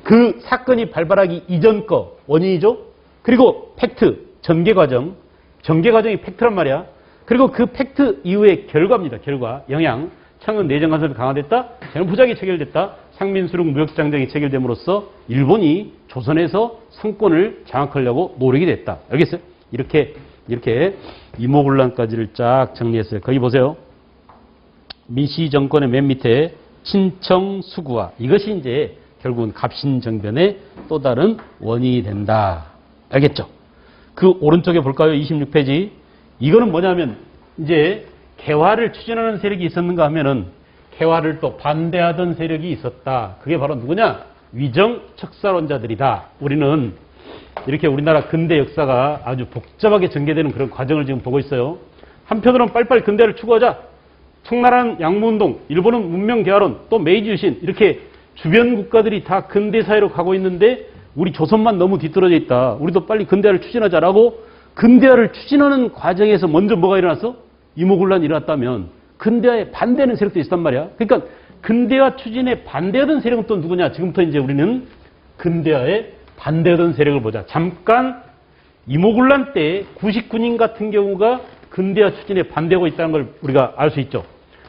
그 사건이 발발하기 이전 거 원인이죠. 그리고 팩트, 전개 과정이 팩트란 말이야. 그리고 그 팩트 이후의 결과입니다. 결과, 영향. 청은 내정 간섭이 강화됐다. 재물포조약이 체결됐다. 상민, 수륙, 무역 장정이 체결됨으로써 일본이 조선에서 상권을 장악하려고 노력이 됐다. 알겠어요? 이렇게 이모군란까지를 쫙 정리했어요. 거기 보세요. 민씨 정권의 맨 밑에 친청 수구화. 이것이 이제 결국은 갑신정변의 또 다른 원인이 된다. 알겠죠? 그 오른쪽에 볼까요? 26페이지. 이거는 뭐냐면 이제 개화를 추진하는 세력이 있었는가 하면은 개화를 또 반대하던 세력이 있었다. 그게 바로 누구냐? 위정 척사론자들이다. 우리는 이렇게 우리나라 근대 역사가 아주 복잡하게 전개되는 그런 과정을 지금 보고 있어요. 한편으로는 빨리빨리 근대를 추구하자. 청나라는 양무운동, 일본은 문명개화론, 또 메이지 유신 이렇게 주변 국가들이 다 근대 사회로 가고 있는데 우리 조선만 너무 뒤떨어져 있다. 우리도 빨리 근대화를 추진하자라고 근대화를 추진하는 과정에서 먼저 뭐가 일어났어? 이모군란이 일어났다면 근대화에 반대하는 세력도 있었단 말이야. 그러니까 근대화 추진에 반대하던 세력은 또 누구냐? 지금부터 이제 우리는 근대화에 반대하던 세력을 보자. 잠깐 이모군란 때 99인 같은 경우가 근대화 추진에 반대하고 있다는 걸 우리가 알 수 있죠.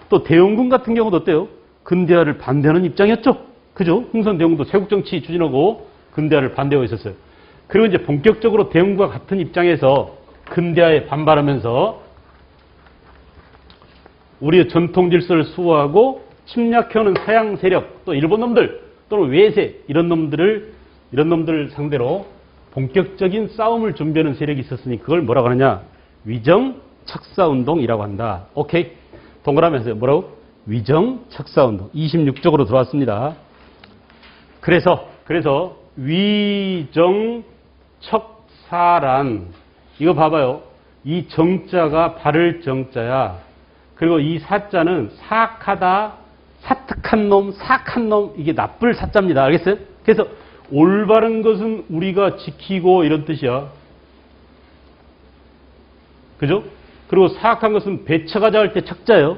또 대원군 같은 경우도 어때요? 근대화를 반대하는 입장이었죠. 그죠? 흥선 대원군도 세국정치 추진하고 근대화를 반대하고 있었어요. 그리고 이제 본격적으로 대원군과 같은 입장에서 근대화에 반발하면서 우리의 전통 질서를 수호하고 침략해오는 서양 세력, 또 일본 놈들, 또는 외세 이런 놈들을 상대로 본격적인 싸움을 준비하는 세력이 있었으니 그걸 뭐라고 하느냐? 위정척사운동이라고 한다. 오케이? 동그라미 하세요. 뭐라고? 위정척사운동. 26쪽으로 들어왔습니다. 그래서 위정척사란 이거 봐봐요. 이 정자가 바를 정자야. 그리고 이 사자는 사악하다, 사특한 놈, 사악한 놈, 이게 나쁠 사자입니다. 알겠어요? 그래서 올바른 것은 우리가 지키고 이런 뜻이야. 그죠? 그리고 사악한 것은 배척하자 할 때 척자예요.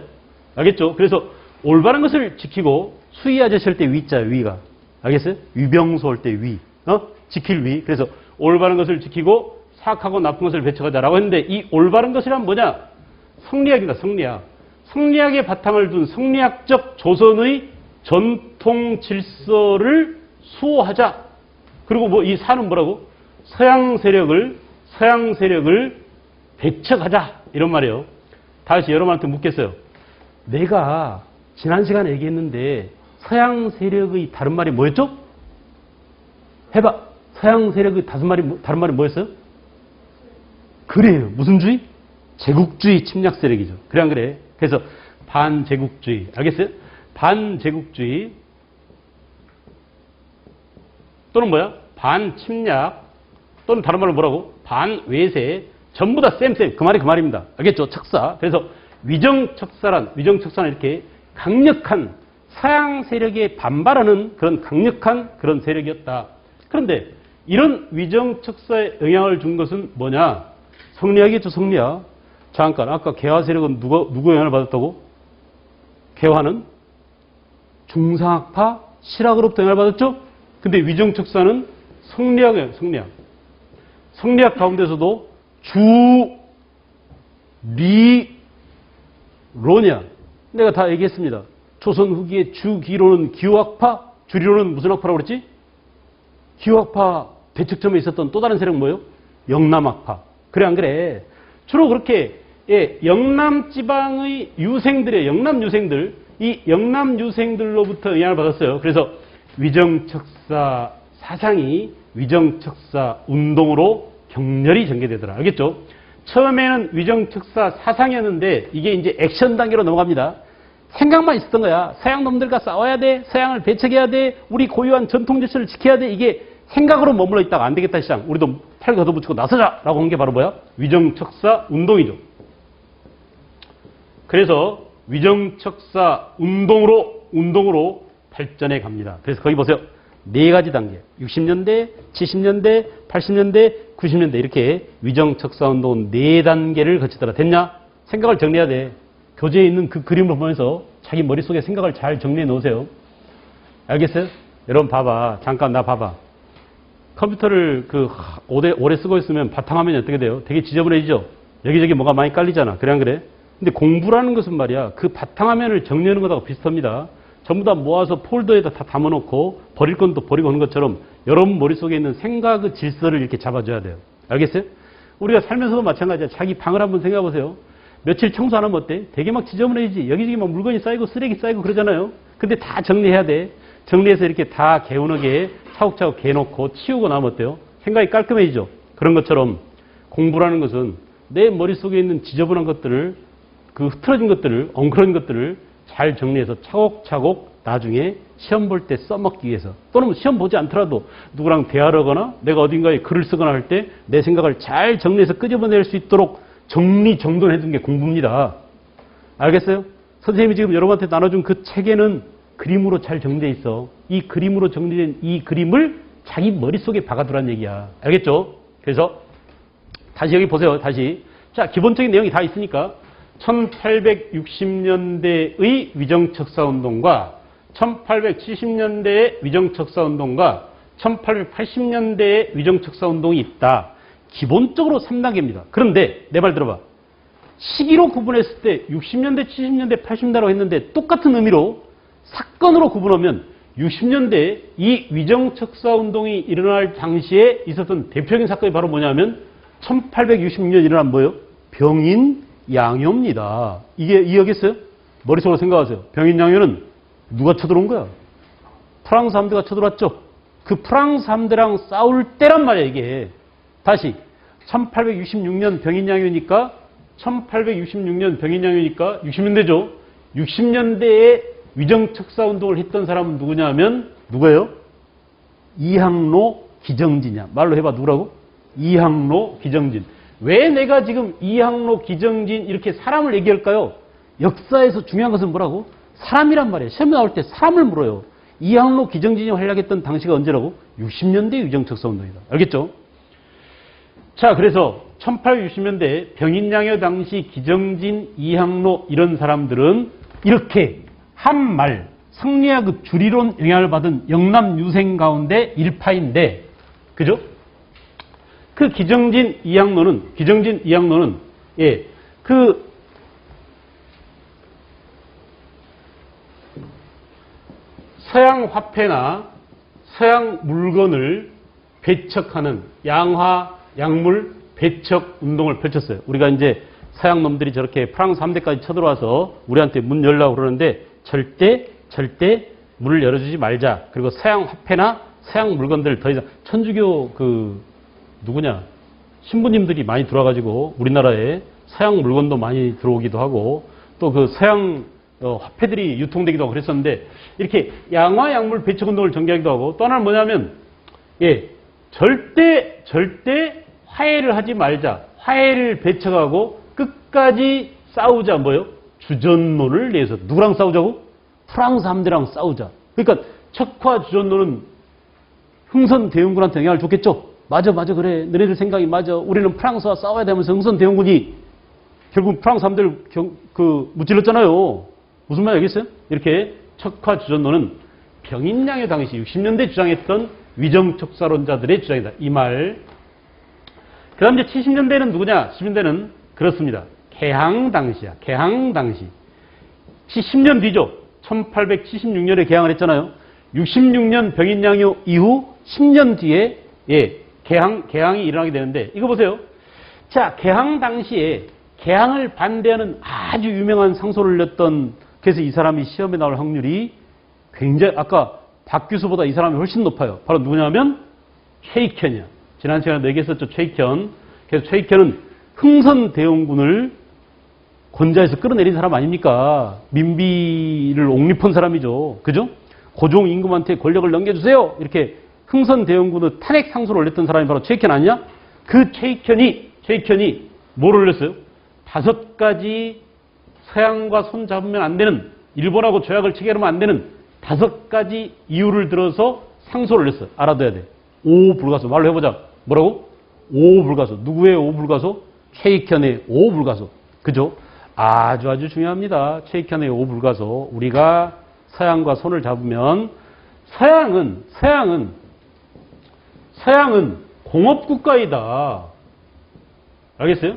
알겠죠? 그래서 올바른 것을 지키고 수위 아저씨 할 때 위자예요. 위가. 알겠어요? 위병소 할 때 위. 지킬 위. 그래서 올바른 것을 지키고 사악하고 나쁜 것을 배척하자라고 했는데 이 올바른 것이란 뭐냐? 성리학이다. 성리학. 성리학의 바탕을 둔 성리학적 조선의 전통 질서를 수호하자. 그리고 뭐 이 사는 뭐라고? 서양 세력을 배척하자. 이런 말이에요. 다시 여러분한테 묻겠어요. 내가 지난 시간에 얘기했는데 서양 세력의 다른 말이 뭐였죠? 해봐. 서양 세력의 다른 말이 뭐였어요? 그래요. 무슨 주의? 제국주의 침략 세력이죠. 그래 안 그래? 그래서 반제국주의. 알겠어요? 반제국주의 또는 뭐야? 반침략 또는 다른 말로 뭐라고? 반외세. 전부 다 쌤. 그 말입니다. 알겠죠? 척사. 그래서 위정척사란 이렇게 강력한 서양 세력에 반발하는 그런 강력한 그런 세력이었다. 그런데 이런 위정척사에 영향을 준 것은 뭐냐? 성리학이죠, 성리학. 잠깐, 아까 개화 세력은 누구 영향을 받았다고? 개화는 중상학파, 실학으로부터 영향을 받았죠? 근데 위정척사는 성리학이에요, 성리학. 성리학 가운데서도 주리론이야. 내가 다 얘기했습니다. 조선 후기의 주기론은 기후학파, 주리론은 무슨 학파라고 그랬지? 기후학파 대척점에 있었던 또 다른 세력은 뭐예요? 영남학파. 그래 안 그래? 주로 그렇게 영남 지방의 유생들이에요. 영남 유생들. 이 영남 유생들로부터 영향을 받았어요. 그래서 위정척사 사상이 위정척사 운동으로 격렬히 전개되더라. 알겠죠? 처음에는 위정척사 사상이었는데 이게 이제 액션 단계로 넘어갑니다. 생각만 있었던 거야. 서양 놈들과 싸워야 돼. 서양을 배척해야 돼. 우리 고유한 전통 질서를 지켜야 돼. 이게 생각으로 머물러 있다가 안 되겠다 시장. 우리도 팔 걷어붙이고 나서자라고 한 게 바로 뭐야? 위정척사 운동이죠. 그래서 위정척사 운동으로 발전해 갑니다. 그래서 거기 보세요. 네 가지 단계. 60년대, 70년대, 80년대, 90년대 이렇게 위정척사 운동은 네 단계를 거치더라. 됐냐? 생각을 정리해야 돼. 교재에 있는 그 그림을 보면서 자기 머릿속에 생각을 잘 정리해 놓으세요. 알겠어요? 여러분 봐봐. 잠깐 나 봐봐. 컴퓨터를 오래 쓰고 있으면 바탕화면이 어떻게 돼요? 되게 지저분해지죠? 여기저기 뭐가 많이 깔리잖아. 그래 안 그래? 근데 공부라는 것은 말이야. 그 바탕화면을 정리하는 것하고 비슷합니다. 전부 다 모아서 폴더에다 다 담아놓고 버릴 건 또 버리고 하는 것처럼 여러분 머릿속에 있는 생각의 질서를 이렇게 잡아줘야 돼요. 알겠어요? 우리가 살면서도 마찬가지야. 자기 방을 한번 생각해 보세요. 며칠 청소 안 하면 어때? 되게 막 지저분해지지. 여기저기 막 물건이 쌓이고 쓰레기 쌓이고 그러잖아요. 근데 다 정리해야 돼. 정리해서 이렇게 다 개운하게 차곡차곡 개놓고 치우고 나면 어때요? 생각이 깔끔해지죠. 그런 것처럼 공부라는 것은 내 머릿속에 있는 지저분한 것들을 그 흐트러진 것들을 엉클어진 것들을 잘 정리해서 차곡차곡 나중에 시험 볼 때 써먹기 위해서 또는 시험 보지 않더라도 누구랑 대화하거나 내가 어딘가에 글을 쓰거나 할 때 내 생각을 잘 정리해서 끄집어낼 수 있도록 정리정돈해 둔 게 공부입니다. 알겠어요? 선생님이 지금 여러분한테 나눠준 그 책에는 그림으로 잘 정리되어 있어. 이 그림으로 정리된 이 그림을 자기 머릿속에 박아두라는 얘기야. 알겠죠? 그래서 다시 여기 보세요. 다시. 자, 기본적인 내용이 다 있으니까 1860년대의 위정척사운동과 1870년대의 위정척사운동과 1880년대의 위정척사운동이 있다. 기본적으로 3단계입니다. 그런데 내 말 들어봐. 시기로 구분했을 때 60년대, 70년대, 80년대라고 했는데 똑같은 의미로 사건으로 구분하면 60년대에 이 위정척사운동이 일어날 당시에 있었던 대표적인 사건이 바로 뭐냐면 1866년 일어난 뭐예요? 병인양요입니다. 이게 이해하겠어요? 머릿속으로 생각하세요. 병인양요는 누가 쳐들어온 거야? 프랑스 함대가 쳐들어왔죠. 그 프랑스 함대랑 싸울 때란 말이야, 이게. 다시 1866년 병인양요니까 1866년 병인양요니까 60년대죠. 60년대에 위정척사운동을 했던 사람은 누구냐 하면 누구예요? 이항로, 기정진이야. 말로 해봐. 누구라고? 이항로, 기정진. 왜 내가 지금 이항로, 기정진 이렇게 사람을 얘기할까요? 역사에서 중요한 것은 뭐라고? 사람이란 말이에요. 시험에 나올 때 사람을 물어요. 이항로, 기정진이 활약했던 당시가 언제라고? 60년대 위정척사운동이다. 알겠죠? 자, 그래서 1860년대 병인양요 당시 기정진, 이항로 이런 사람들은 이렇게 한말 성리학의 주리론 영향을 받은 영남 유생 가운데 일파인데, 그죠? 그 기정진, 이항로는 예, 그 서양 화폐나 서양 물건을 배척하는 양화, 약물 배척 운동을 펼쳤어요. 우리가 이제 서양 놈들이 저렇게 프랑스 함대까지 쳐들어와서 우리한테 문 열라고 그러는데 절대 문을 열어주지 말자. 그리고 서양 화폐나 서양 물건들 더 이상 천주교 누구냐 신부님들이 많이 들어와가지고 우리나라에 서양 물건도 많이 들어오기도 하고 또 그 서양 화폐들이 유통되기도 하고 그랬었는데 이렇게 양화 약물 배척 운동을 전개하기도 하고 또 하나는 뭐냐면 예 절대 화해를 하지 말자. 화해를 배척하고 끝까지 싸우자. 뭐요? 주전론을 내서 누구랑 싸우자고? 프랑스 함대랑 싸우자. 그러니까 척화 주전론은 흥선대원군한테 영향을 줬겠죠. 맞아 그래. 너네들 생각이 맞아. 우리는 프랑스와 싸워야 되면서 흥선대원군이 결국 프랑스 함대를 무찔렀잖아요. 무슨 말 알겠어요? 이렇게 척화 주전론은 병인양요 당시 60년대 주장했던 위정척사론자들의 주장이다. 이 말. 그 다음 이제 70년대는 누구냐? 70년대는 그렇습니다. 개항 당시야. 개항 당시. 70년 뒤죠. 1876년에 개항을 했잖아요. 66년 병인양요 이후 10년 뒤에 예, 개항이 일어나게 되는데 이거 보세요. 자, 개항 당시에 개항을 반대하는 아주 유명한 상소를 냈던 그래서 이 사람이 시험에 나올 확률이 굉장히 아까 박 교수보다 이 사람이 훨씬 높아요. 바로 누구냐면 최익현이야. 지난 시간에 얘기했었죠. 최익현. 그래서 최익현은 흥선대원군을 권좌에서 끌어내린 사람 아닙니까? 민비를 옹립한 사람이죠. 그죠? 고종 임금한테 권력을 넘겨주세요. 이렇게 흥선대원군의 탄핵 상소를 올렸던 사람이 바로 최익현 아니냐? 그 최익현이 뭘 올렸어요? 5가지 서양과 손 잡으면 안 되는 일본하고 조약을 체결하면 안 되는 5가지 이유를 들어서 상소를 올렸어요. 알아둬야 돼. 오불가소. 말로 해보자. 뭐라고? 오불가소. 누구의 오불가소? 최익현의 오불가소. 그죠? 아주 중요합니다. 최익현의 오불가소. 우리가 서양과 손을 잡으면 서양은 공업국가이다. 알겠어요?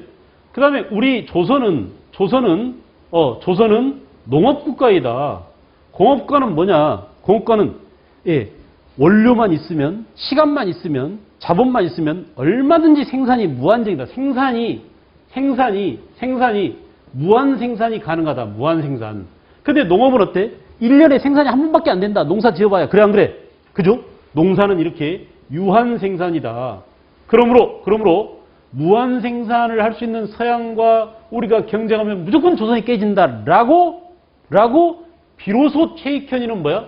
그 다음에 우리 조선은 농업국가이다. 공업국가는 뭐냐? 공업국가는 예, 원료만 있으면, 시간만 있으면, 자본만 있으면 얼마든지 생산이 무한정이다. 생산이 무한 생산이 가능하다. 무한 생산. 근데 농업은 어때? 1년에 생산이 한 번밖에 안 된다. 농사 지어봐야. 그래 안 그래? 그죠? 농사는 이렇게 유한 생산이다. 그러므로 무한 생산을 할 수 있는 서양과 우리가 경쟁하면 무조건 조선이 깨진다라고 비로소 최익현이는 뭐야?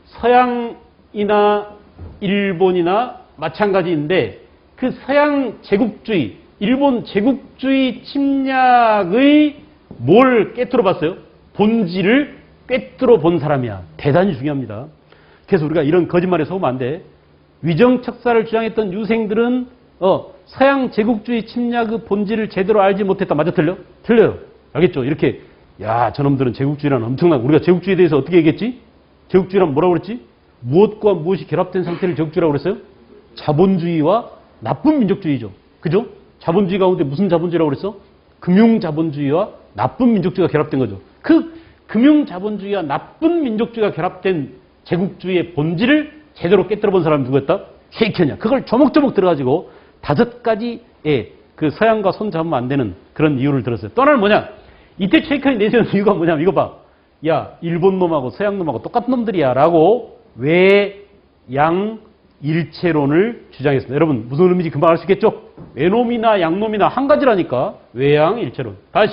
서양이나 일본이나 마찬가지인데 그 서양 제국주의, 일본 제국주의 침략의 뭘 꿰뚫어 봤어요? 본질을 꿰뚫어 본 사람이야. 대단히 중요합니다. 그래서 우리가 이런 거짓말에 속으면 안 돼. 위정척사를 주장했던 유생들은 서양 제국주의 침략의 본질을 제대로 알지 못했다. 맞아 틀려? 틀려요. 알겠죠? 이렇게 야 저놈들은 제국주의라는 엄청난 우리가 제국주의에 대해서 어떻게 얘기했지? 제국주의란 뭐라고 그랬지? 무엇과 무엇이 결합된 상태를 제국주의라고 그랬어요? 자본주의와 나쁜 민족주의죠. 그죠? 자본주의 가운데 무슨 자본주의라고 그랬어? 금융자본주의와 나쁜 민족주의가 결합된 거죠. 그 금융자본주의와 나쁜 민족주의가 결합된 제국주의의 본질을 제대로 깨뜨려 본 사람이 누구였다? 최익현이야. 그걸 조목조목 들어가지고 5가지의 그 서양과 손 잡으면 안 되는 그런 이유를 들었어요. 또 하나는 뭐냐? 이때 최익현이 내세운 이유가 뭐냐면 이거 봐. 야 일본 놈하고 서양 놈하고 똑같은 놈들이야 라고 일체론을 주장했습니다. 여러분 무슨 의미인지 금방 알 수 있겠죠? 외놈이나 양놈이나 한 가지라니까. 외양 일체론. 다시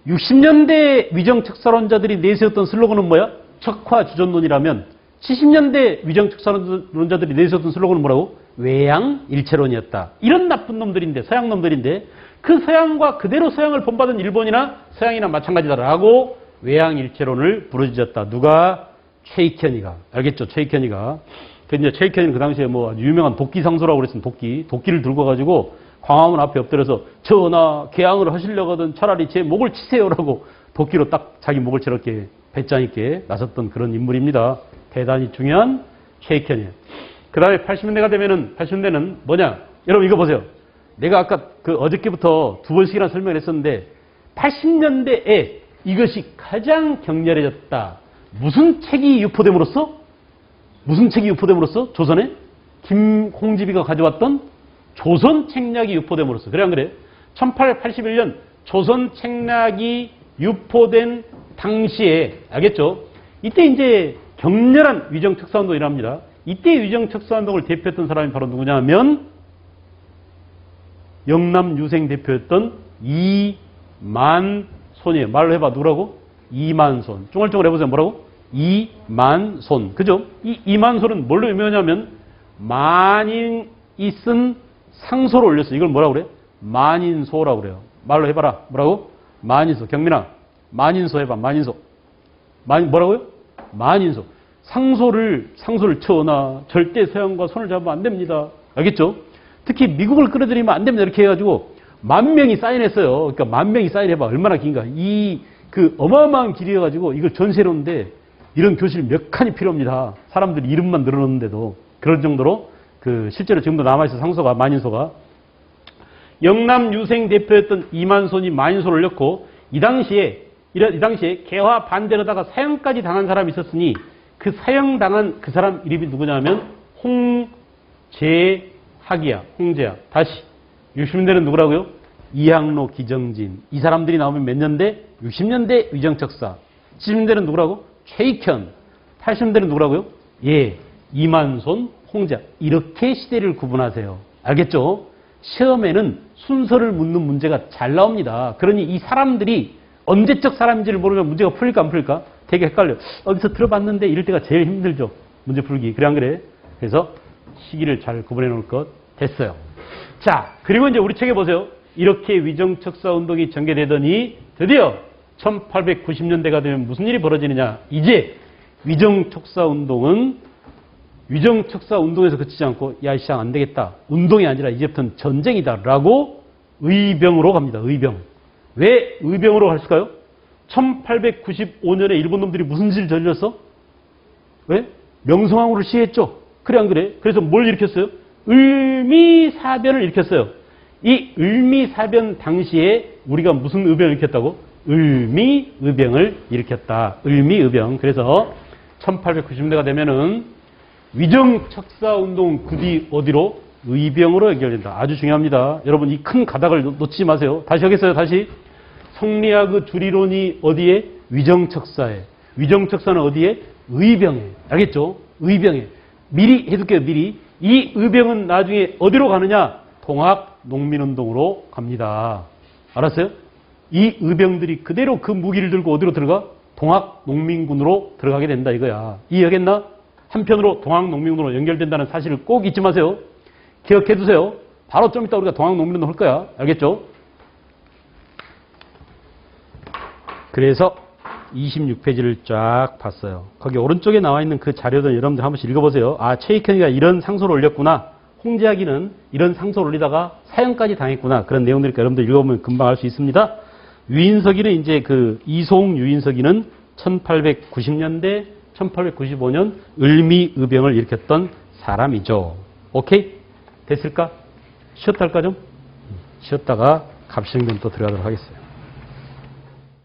60년대 위정척사론자들이 내세웠던 슬로건은 뭐야? 척화주전론이라면 70년대 위정척사론자들이 내세웠던 슬로건은 뭐라고? 외양 일체론이었다. 이런 나쁜 놈들인데, 서양 놈들인데 그 서양과 그대로 서양을 본받은 일본이나 서양이나 마찬가지다라고 외양 일체론을 부르짖었다. 누가? 최익현이가. 알겠죠? 최익현이가. 근데 최익현이는 그 당시에 뭐 아주 유명한 도끼 상소라고 그랬으면 도끼를 들고 가지고 광화문 앞에 엎드려서 전하 개항을 하시려거든 차라리 제 목을 치세요라고 도끼로 딱 자기 목을 저렇게 배짱 있게 나섰던 그런 인물입니다. 대단히 중요한 최익현이에요. 그 다음에 80년대는 뭐냐? 여러분 이거 보세요. 내가 아까 어저께부터 2번씩이나 설명을 했었는데 80년대에 이것이 가장 격렬해졌다. 무슨 책이 유포됨으로써? 조선에? 홍집이가 가져왔던 조선 책략이 유포됨으로써. 그래 안 그래? 1881년 조선 책략이 유포된 당시에, 알겠죠? 이때 이제 격렬한 위정척사운동이 일어납니다. 이때 위정척사운동을 대표했던 사람이 바로 누구냐 하면 영남 유생 대표였던 이만손이에요. 말로 해봐. 누구라고? 이만손. 쫑알쫑알 해보세요. 뭐라고? 이만손. 그죠? 이 이만손은 뭘로 유명하냐면 만인이 쓴 상소를 올렸어요. 이걸 뭐라고 그래? 만인소라고 그래요. 말로 해봐라. 뭐라고? 만인소. 경민아. 만인소 해봐. 만인소. 뭐라고요? 만인소. 상소를 쳐나 절대 서양과 손을 잡으면 안 됩니다. 알겠죠? 특히 미국을 끌어들이면 안 됩니다. 이렇게 해가지고 10,000명이 사인했어요. 그러니까 10,000명이 사인해봐. 얼마나 긴가. 어마어마한 길이어가지고 이걸 전세로운데 이런 교실 몇 칸이 필요합니다. 사람들이 이름만 늘어놓는데도 그럴 정도로 실제로 지금도 남아있어 상소가 만인소가. 영남 유생 대표였던 이만손이 만인소를 올렸고 이 당시에 개화 반대로다가 사형까지 당한 사람이 있었으니 그 사형당한 그 사람 이름이 누구냐면 홍제학이야. 홍제학. 다시 60년대는 누구라고요? 이항로, 기정진. 이 사람들이 나오면 몇 년대? 60년대 위정척사. 70년대는 누구라고? 최익현. 80년대는 누구라고요? 이만손, 홍제학. 이렇게 시대를 구분하세요. 알겠죠? 시험에는 순서를 묻는 문제가 잘 나옵니다. 그러니 이 사람들이 언제적 사람인지를 모르면 문제가 풀릴까 안 풀릴까? 되게 헷갈려. 어디서 들어봤는데 이럴 때가 제일 힘들죠. 문제 풀기. 그래 안 그래? 그래서 시기를 잘 구분해 놓을 것 됐어요. 자, 그리고 이제 우리 책에 보세요. 이렇게 위정척사 운동이 전개되더니 드디어 1890년대가 되면 무슨 일이 벌어지느냐. 이제 위정척사 운동에서 그치지 않고 야, 이 시장 안 되겠다. 운동이 아니라 이제부터는 전쟁이다. 라고 의병으로 갑니다. 의병. 왜 의병으로 갔을까요? 1895년에 일본 놈들이 무슨 짓을 저질렀어? 왜? 명성황후를 시해했죠. 그래 안 그래? 그래서 뭘 일으켰어요? 을미사변을 일으켰어요. 이 을미사변 당시에 우리가 무슨 의병을 일으켰다고? 을미의병을 일으켰다. 을미의병. 그래서 1890년대가 되면은 위정척사운동 그 뒤 어디로? 의병으로 연결된다. 아주 중요합니다. 여러분 이 큰 가닥을 놓치지 마세요. 다시 하겠어요. 다시. 성리학의 주리론이 어디에? 위정척사에. 위정척사는 어디에? 의병에. 알겠죠? 의병에. 미리 해둘게요. 미리. 이 의병은 나중에 어디로 가느냐? 동학농민운동으로 갑니다. 알았어요? 이 의병들이 그대로 그 무기를 들고 어디로 들어가? 동학농민군으로 들어가게 된다 이거야. 이해하겠나? 한편으로 동학농민군으로 연결된다는 사실을 꼭 잊지 마세요. 기억해두세요. 바로 좀 이따 우리가 동학농민운동 할 거야. 알겠죠? 그래서 26페이지를 쫙 봤어요. 거기 오른쪽에 나와 있는 그 자료들 여러분들 한 번씩 읽어보세요. 아, 최익현이가 이런 상소를 올렸구나. 홍제학이는 이런 상소를 올리다가 사형까지 당했구나. 그런 내용들이니까 여러분들 읽어보면 금방 알 수 있습니다. 유인석이는 이제 이송 유인석이는 1890년대, 1895년 을미의병을 일으켰던 사람이죠. 오케이? 됐을까? 쉬었다 할까 좀? 쉬었다가 갑시행전 또 들어가도록 하겠어요.